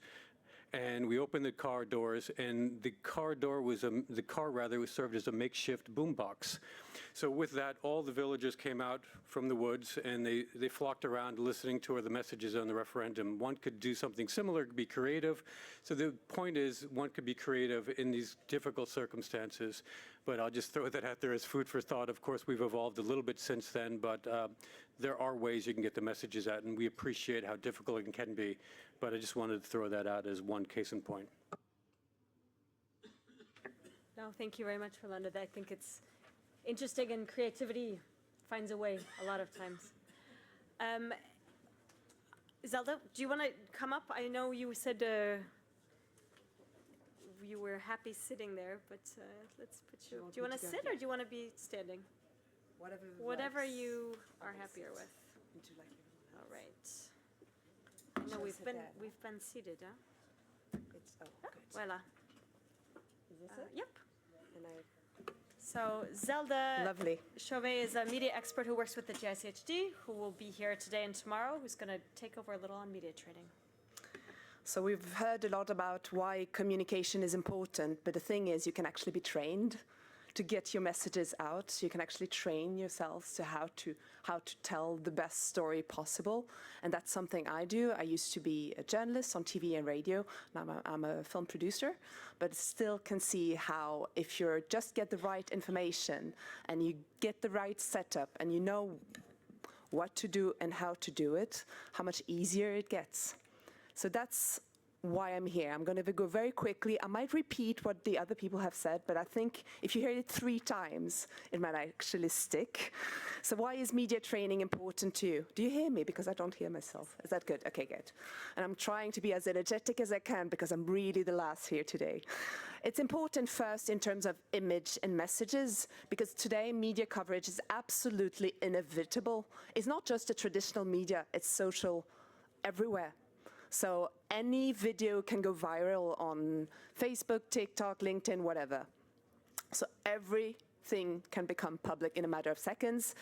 Speaker 4: and we opened the car doors, and the car was served as a makeshift boombox. So with that, all the villagers came out from the woods, and they flocked around listening to the messages on the referendum. One could do something similar, be creative. So the point is, one could be creative in these difficult circumstances. But I'll just throw that out there as food for thought. Of course, we've evolved a little bit since then, but there are ways you can get the messages out, and we appreciate how difficult it can be. But I just wanted to throw that out as one case in point.
Speaker 3: No, thank you very much, Rolando. I think it's interesting, and creativity finds a way a lot of times. Zelda, do you want to come up? I know you said you were happy sitting there, but let's put you. Do you want to sit or do you want to be standing? Whatever you are happier with. All right. I know we've been seated, huh?
Speaker 8: It's, oh, good.
Speaker 3: Voila.
Speaker 8: Is this it?
Speaker 3: Yep. So Zelda
Speaker 8: Lovely.
Speaker 3: Chauvet is a media expert who works with the GICHD, who will be here today and tomorrow, who's going to take over a little on media training.
Speaker 8: So we've heard a lot about why communication is important, but the thing is you can actually be trained to get your messages out. You can actually train yourselves to how to tell the best story possible. And that's something I do. I used to be a journalist on TV and radio. Now I'm a film producer, but still can see how if you just get the right information and you get the right setup and you know what to do and how to do it, how much easier it gets. So that's why I'm here. I'm going to go very quickly. I might repeat what the other people have said, but I think if you hear it 3 times, it might actually stick. So why is media training important to you? Do you hear me? Because I don't hear myself. Is that good? Okay, good. And I'm trying to be as energetic as I can because I'm really the last here today. It's important first in terms of image and messages, because today media coverage is absolutely inevitable. It's not just a traditional media, it's social everywhere. So any video can go viral on Facebook, TikTok, LinkedIn, whatever. So everything can become public in a matter of seconds.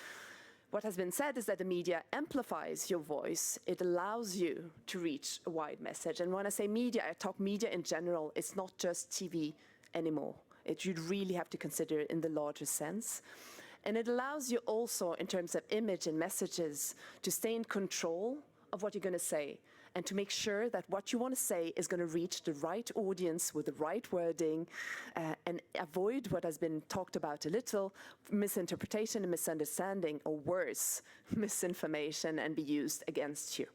Speaker 8: What has been said is that the media amplifies your voice. It allows you to reach a wide message. And when I say media, I talk media in general. It's not just TV anymore. You'd really have to consider it in the larger sense. And it allows you also, in terms of image and messages, to stay in control of what you're going to say, and to make sure that what you want to say is going to reach the right audience with the right wording, and avoid what has been talked about a little, misinterpretation and misunderstanding, or worse, misinformation, and be used against you.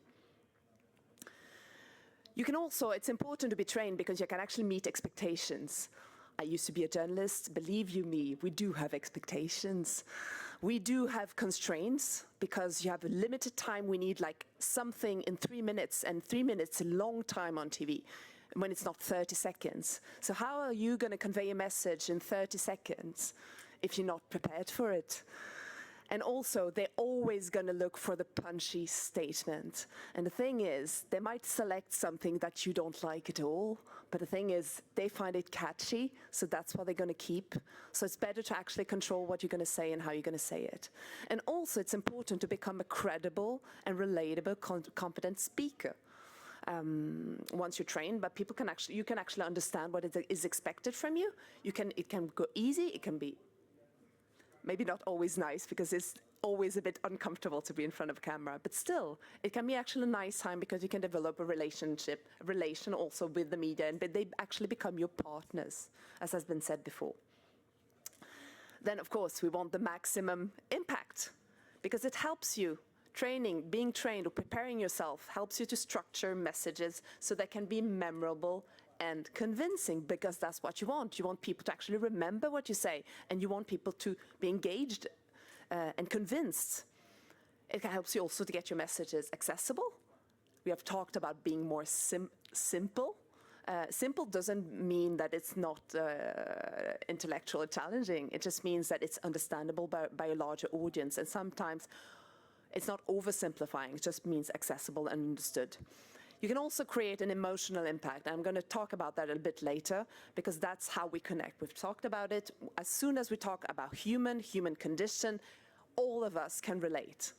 Speaker 8: You can also, it's important to be trained because you can actually meet expectations. I used to be a journalist. Believe you me, we do have expectations. We do have constraints because you have a limited time. We need like something in 3 minutes, and 3 minutes is a long time on TV when it's not 30 seconds. So how are you going to convey a message in 30 seconds if you're not prepared for it? And also, they're always going to look for the punchy statement. And the thing is, they might select something that you don't like at all, but the thing is, they find it catchy, so that's what they're going to keep. So it's better to actually control what you're going to say and how you're going to say it. And also, it's important to become a credible and relatable, competent speaker. Once you're trained, but you can actually understand what is expected from you. It can go easy, it can be maybe not always nice, because it's always a bit uncomfortable to be in front of a camera, but still, it can be actually a nice time because you can develop a relation also with the media, and they actually become your partners, as has been said before. Then, of course, we want the maximum impact, because it helps you. Being trained or preparing yourself helps you to structure messages so they can be memorable and convincing, because that's what you want. You want people to actually remember what you say, and you want people to be engaged and convinced. It helps you also to get your messages accessible. We have talked about being more simple. Simple doesn't mean that it's not intellectually challenging. It just means that it's understandable by a larger audience, and sometimes it's not oversimplifying. It just means accessible and understood. You can also create an emotional impact. I'm going to talk about that a bit later, because that's how we connect. We've talked about it. As soon as we talk about human condition, all of us can relate.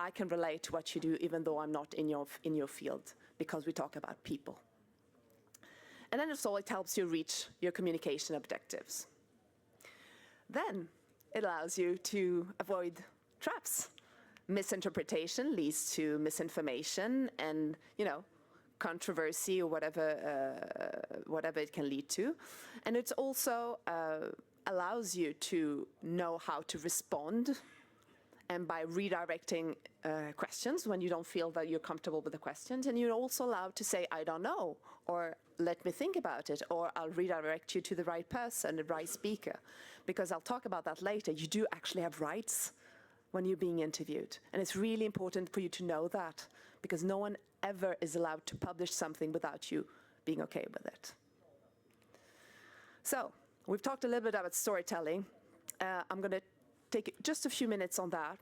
Speaker 8: I can relate to what you do, even though I'm not in your field, because we talk about people. And then also it helps you reach your communication objectives. Then it allows you to avoid traps. Misinterpretation leads to misinformation and, controversy or whatever it can lead to. And it also allows you to know how to respond, and by redirecting questions when you don't feel that you're comfortable with the questions. And you're also allowed to say, I don't know, or let me think about it, or I'll redirect you to the right person, the right speaker. Because I'll talk about that later. You do actually have rights when you're being interviewed. And it's really important for you to know that, because no one ever is allowed to publish something without you being okay with it. So we've talked a little bit about storytelling. I'm going to take just a few minutes on that,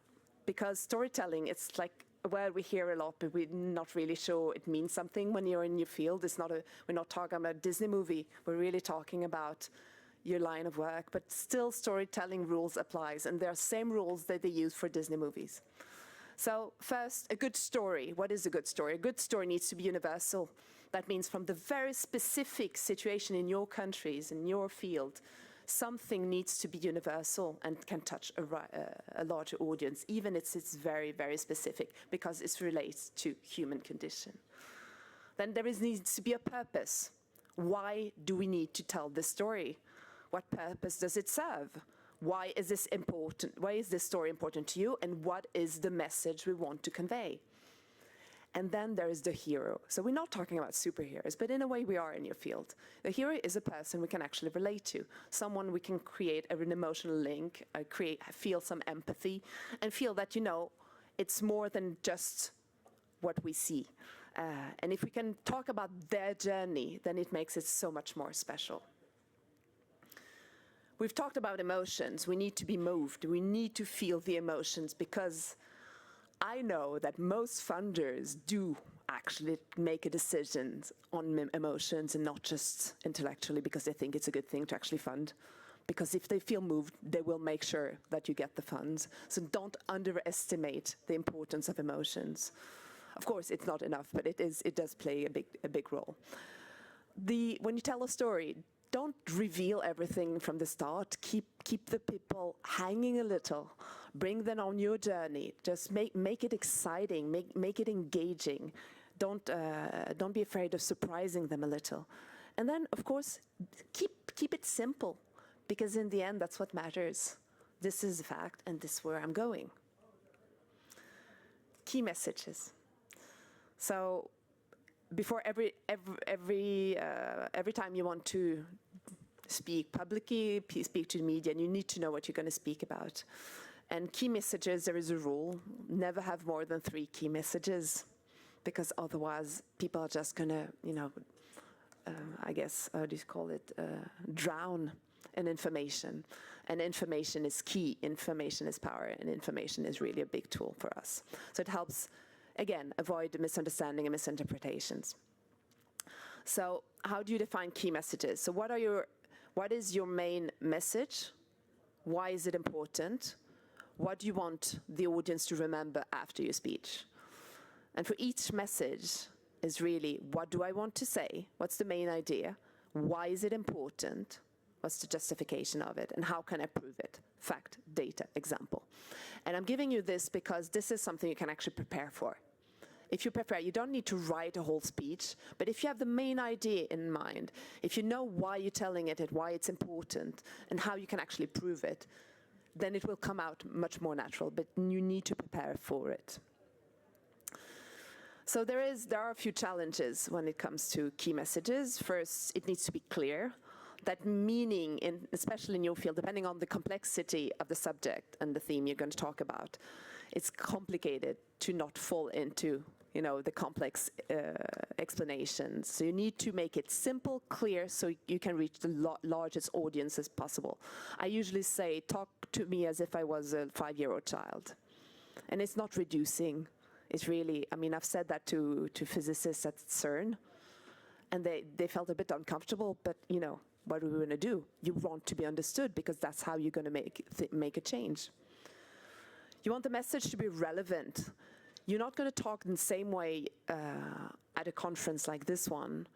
Speaker 8: because storytelling, it's like a word we hear a lot, but we're not really sure it means something when you're in your field. We're not talking about a Disney movie. We're really talking about your line of work, but still storytelling rules applies, and there are same rules that they use for Disney movies. So first, a good story. What is a good story? A good story needs to be universal. That means from the very specific situation in your countries, in your field, something needs to be universal and can touch a larger audience, even if it's very, very specific, because it relates to human condition. Then there needs to be a purpose. Why do we need to tell this story? What purpose does it serve? Why is this important? Why is this story important to you? And what is the message we want to convey? And then there is the hero. So we're not talking about superheroes, but in a way we are in your field. The hero is a person we can actually relate to, someone we can create an emotional link, feel some empathy, and feel that, you know, it's more than just what we see. And if we can talk about their journey, then it makes it so much more special. We've talked about emotions. We need to be moved. We need to feel the emotions, because I know that most funders do actually make a decision on emotions and not just intellectually because they think it's a good thing to actually fund. Because if they feel moved, they will make sure that you get the funds. So don't underestimate the importance of emotions. Of course, it's not enough, but it does play a big role. When you tell a story, don't reveal everything from the start. Keep the people hanging a little. Bring them on your journey. Just make it exciting. Make it engaging. Don't be afraid of surprising them a little. And then, of course, keep it simple, because in the end, that's what matters. This is a fact, and this is where I'm going. Key messages. So before every time you want to speak publicly, speak to the media, and you need to know what you're going to speak about. And key messages, there is a rule: never have more than 3 key messages, because otherwise people are just going to, you know, I guess, how do you call it, drown in information. And information is key. Information is power, and information is really a big tool for us. So it helps, again, avoid misunderstanding and misinterpretations. So how do you define key messages? So what is your main message? Why is it important? What do you want the audience to remember after your speech? And for each message is really, what do I want to say? What's the main idea? Why is it important? What's the justification of it? And how can I prove it? Fact, data, example. And I'm giving you this because this is something you can actually prepare for. If you prepare, you don't need to write a whole speech, but if you have the main idea in mind, if you know why you're telling it and why it's important and how you can actually prove it, then it will come out much more natural, but you need to prepare for it. So there are a few challenges when it comes to key messages. First, it needs to be clear. That meaning, especially in your field, depending on the complexity of the subject and the theme you're going to talk about, it's complicated to not fall into, you know, the complex explanations. So you need to make it simple, clear, so you can reach the largest audience as possible. I usually say, talk to me as if I was a 5-year-old child. And it's not reducing. It's really, I mean, I've said that to physicists at CERN, and they felt a bit uncomfortable, but, you know, what are we going to do? You want to be understood, because that's how you're going to make a change. You want the message to be relevant. You're not going to talk in the same way at a conference like this one,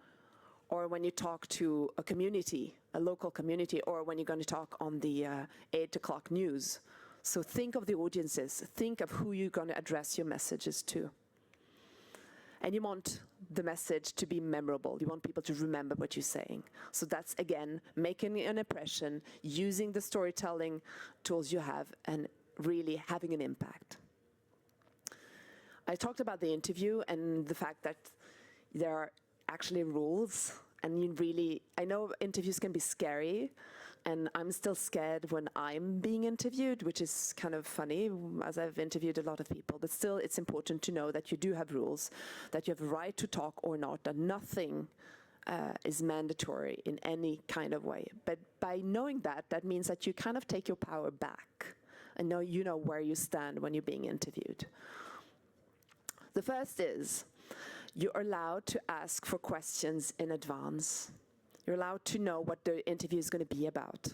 Speaker 8: or when you talk to a community, a local community, or when you're going to talk on the 8 o'clock news. So think of the audiences. Think of who you're going to address your messages to. And you want the message to be memorable. You want people to remember what you're saying. So that's, again, making an impression, using the storytelling tools you have, and really having an impact. I talked about the interview and the fact that there are actually rules. And I know interviews can be scary, and I'm still scared when I'm being interviewed, which is kind of funny, as I've interviewed a lot of people. But still, it's important to know that you do have rules, that you have a right to talk or not, that nothing is mandatory in any kind of way. But by knowing that, that means that you kind of take your power back and you know where you stand when you're being interviewed. The first is, you're allowed to ask for questions in advance. You're allowed to know what the interview is going to be about.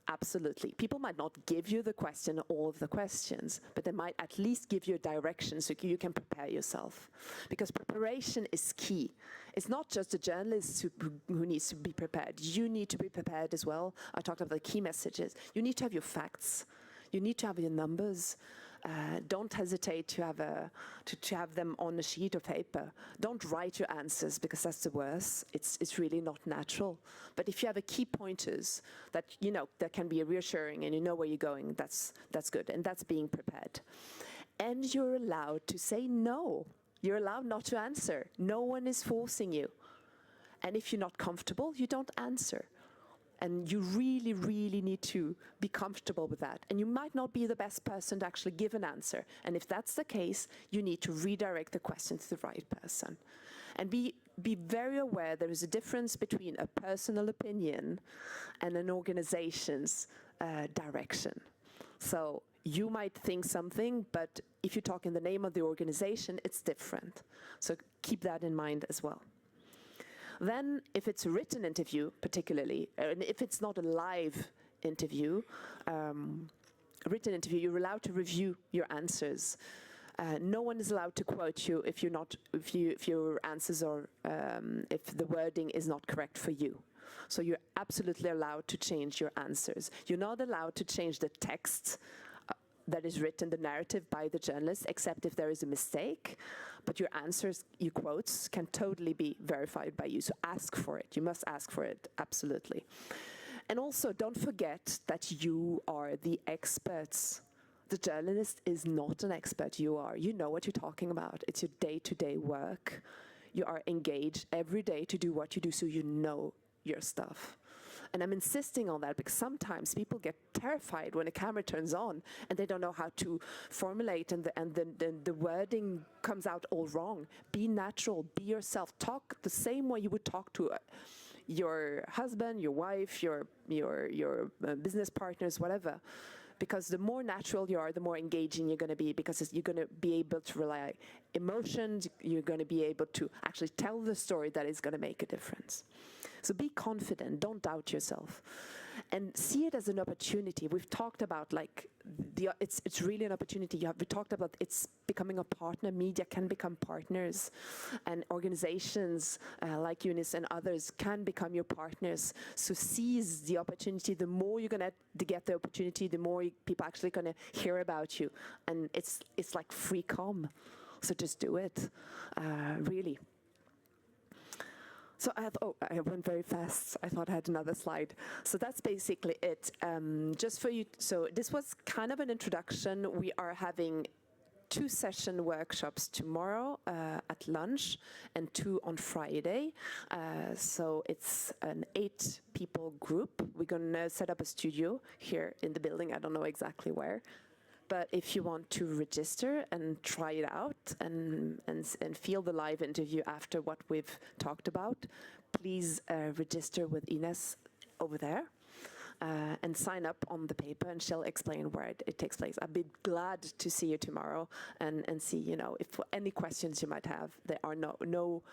Speaker 8: Absolutely. People might not give you the question, all of the questions, but they might at least give you a direction so you can prepare yourself. Because preparation is key. It's not just the journalist who needs to be prepared. You need to be prepared as well. I talked about the key messages. You need to have your facts. You need to have your numbers. Don't hesitate to have them on a sheet of paper. Don't write your answers because that's the worst. It's really not natural. But if you have a key pointers that that can be reassuring and you know where you're going, that's good, and that's being prepared. And you're allowed to say no. You're allowed not to answer. No one is forcing you. And if you're not comfortable, you don't answer. And you really, really need to be comfortable with that. And you might not be the best person to actually give an answer. And if that's the case, you need to redirect the question to the right person. And be very aware there is a difference between a personal opinion and an organization's direction. So you might think something, but if you talk in the name of the organization, it's different. So keep that in mind as well. Then, if it's a written interview, particularly, and if it's not a live interview, a written interview, you're allowed to review your answers. No one is allowed to quote you if your answers are, if the wording is not correct for you. So you're absolutely allowed to change your answers. You're not allowed to change the text that is written, the narrative by the journalist, except if there is a mistake. But your answers, your quotes, can totally be verified by you. So ask for it. You must ask for it, absolutely. And also, don't forget that you are the experts. The journalist is not an expert. You are. You know what you're talking about. It's your day-to-day work. You are engaged every day to do what you do, so you know your stuff. And I'm insisting on that because sometimes people get terrified when a camera turns on and they don't know how to formulate, and the wording comes out all wrong. Be natural, be yourself. Talk the same way you would talk to your husband, your wife, your business partners, whatever. Because the more natural you are, the more engaging you're going to be, because you're going to be able to rely emotions, you're going to be able to actually tell the story that is going to make a difference. So be confident, don't doubt yourself, and see it as an opportunity. We've talked about it's really an opportunity. We talked about it's becoming a partner. Media can become partners, and organizations like UNIS and others can become your partners. So seize the opportunity. The more you're going to get the opportunity, the more people actually going to hear about you, and it's like free comm. So just do it, really. So I went very fast. I thought I had another slide. So that's basically it. Just for you, so this was kind of an introduction. We are having 2 session workshops tomorrow at lunch and 2 on Friday. So it's an 8 people group. We're gonna set up a studio here in the building. I don't know exactly where. But if you want to register and try it out and feel the live interview after what we've talked about, please register with Ines over there and sign up on the paper, and she'll explain where it takes place. I'd be glad to see you tomorrow and see, if any questions you might have. There are no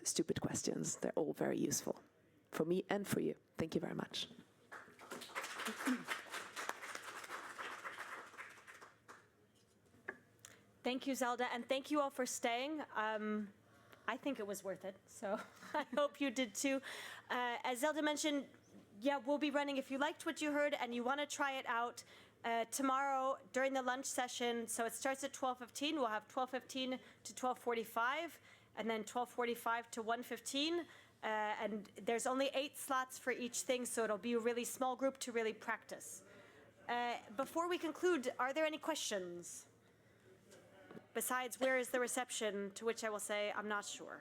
Speaker 8: stupid questions. They're all very useful for me and for you. Thank you very much.
Speaker 3: Thank you, Zelda, and thank you all for staying. I think it was worth it, so I hope you did too. As Zelda mentioned, yeah, we'll be running, if you liked what you heard and you want to try it out, tomorrow during the lunch session, so it starts at 12:15, we'll have 12:15 to 12:45, and then 12:45 to 1:15, and there's only 8 slots for each thing, so it'll be a really small group to really practice. Before we conclude, are there any questions? Besides, where is the reception? To which I will say, I'm not sure.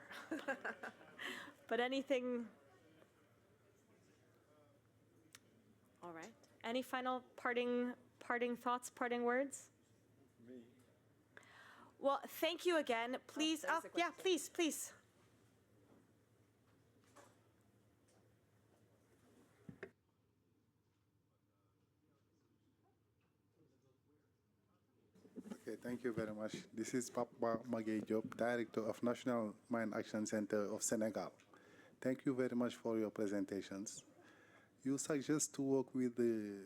Speaker 3: But anything? All right. Any final parting thoughts, parting words? Me. Well, thank you again. Please, yeah, please.
Speaker 9: Okay, thank you very much. This is Papa Magay Diop, Director of National Mine Action Center of Senegal. Thank you very much for your presentations. You suggest to work with the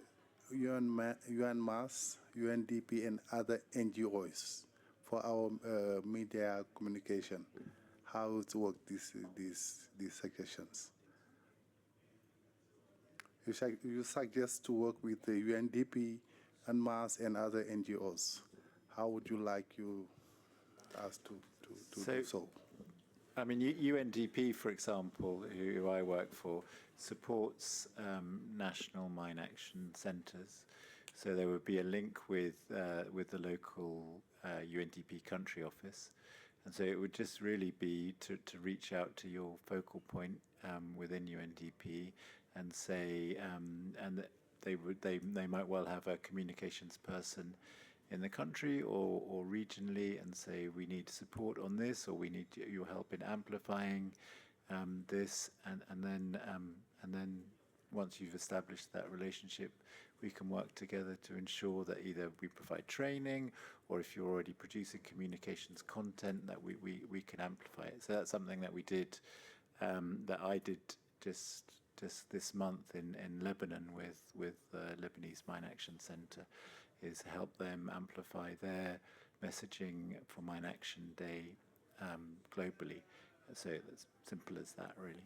Speaker 9: UNMAS, UNDP, and other NGOs for our media communication. How to work these suggestions? You suggest to work with the UNDP, UNMAS, and other NGOs. how would you like us to do so?
Speaker 2: I mean, UNDP, for example, who I work for, supports national mine action centres. So there would be a link with the local UNDP country office. And so it would just really be to reach out to your focal point within UNDP and say, and that they might well have a communications person in the country or regionally, and say we need support on this, or we need your help in amplifying this, and then once you've established that relationship, we can work together to ensure that either we provide training, or if you're already producing communications content, that we can amplify it. So that's something that we did, that I did just this month in Lebanon with the Lebanese Mine Action Center, is help them amplify their messaging for Mine Action Day globally. So it's simple as that, really.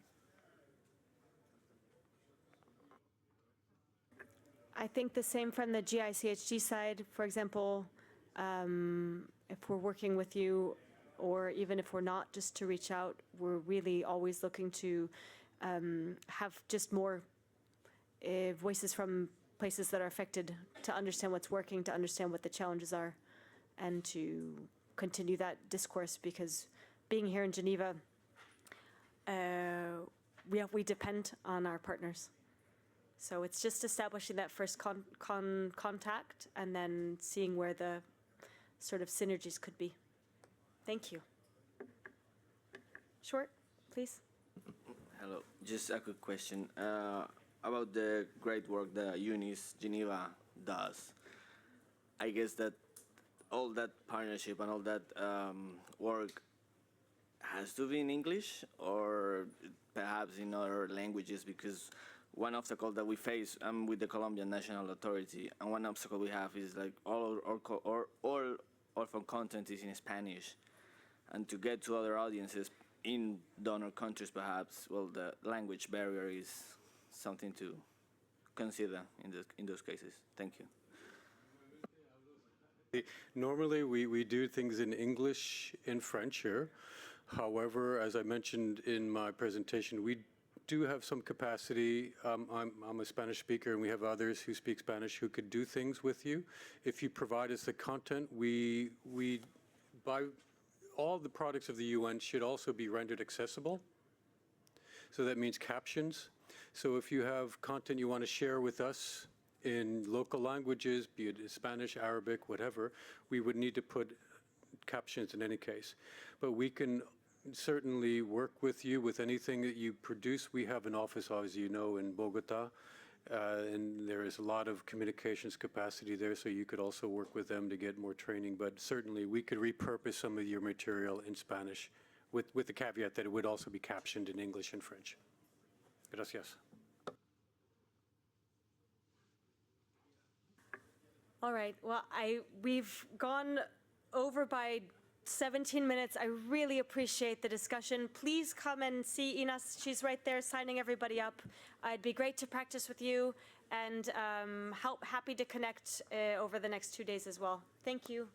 Speaker 3: I think the same from the GICHD side. For example, if we're working with you, or even if we're not, just to reach out, we're really always looking to have just more voices from places that are affected, to understand what's working, to understand what the challenges are, and to continue that discourse, because being here in Geneva, we depend on our partners. So it's just establishing that first contact, and then seeing where the sort of synergies could be. Thank you. Short, please.
Speaker 10: Hello, just a quick question about the great work that UNIS Geneva does. I guess that all that partnership and all that work has to be in English, or perhaps in other languages, because one obstacle that we face with the Colombian National Authority, and one obstacle we have is like all orphan content is in Spanish, and to get to other audiences in donor countries, perhaps, well, the language barrier is something to consider in those cases. Thank you.
Speaker 4: Normally, we do things in English, in French here. However, as I mentioned in my presentation, we do have some capacity. I'm a Spanish speaker, and we have others who speak Spanish who could do things with you. If you provide us the content, we buy all the products of the UN should also be rendered accessible. So that means captions. So if you have content you want to share with us in local languages, be it Spanish, Arabic, whatever, we would need to put captions in any case. But we can certainly work with you with anything that you produce. We have an office, as you know, in Bogota, and there is a lot of communications capacity there, so you could also work with them to get more training. But certainly we could repurpose some of your material in Spanish with the caveat that it would also be captioned in English and French. Gracias.
Speaker 3: All right. Well, we've gone over by 17 minutes. I really appreciate the discussion. Please come and see Ines. She's right there signing everybody up. It'd be great to practice with you, and happy to connect over the next 2 days as well. Thank you.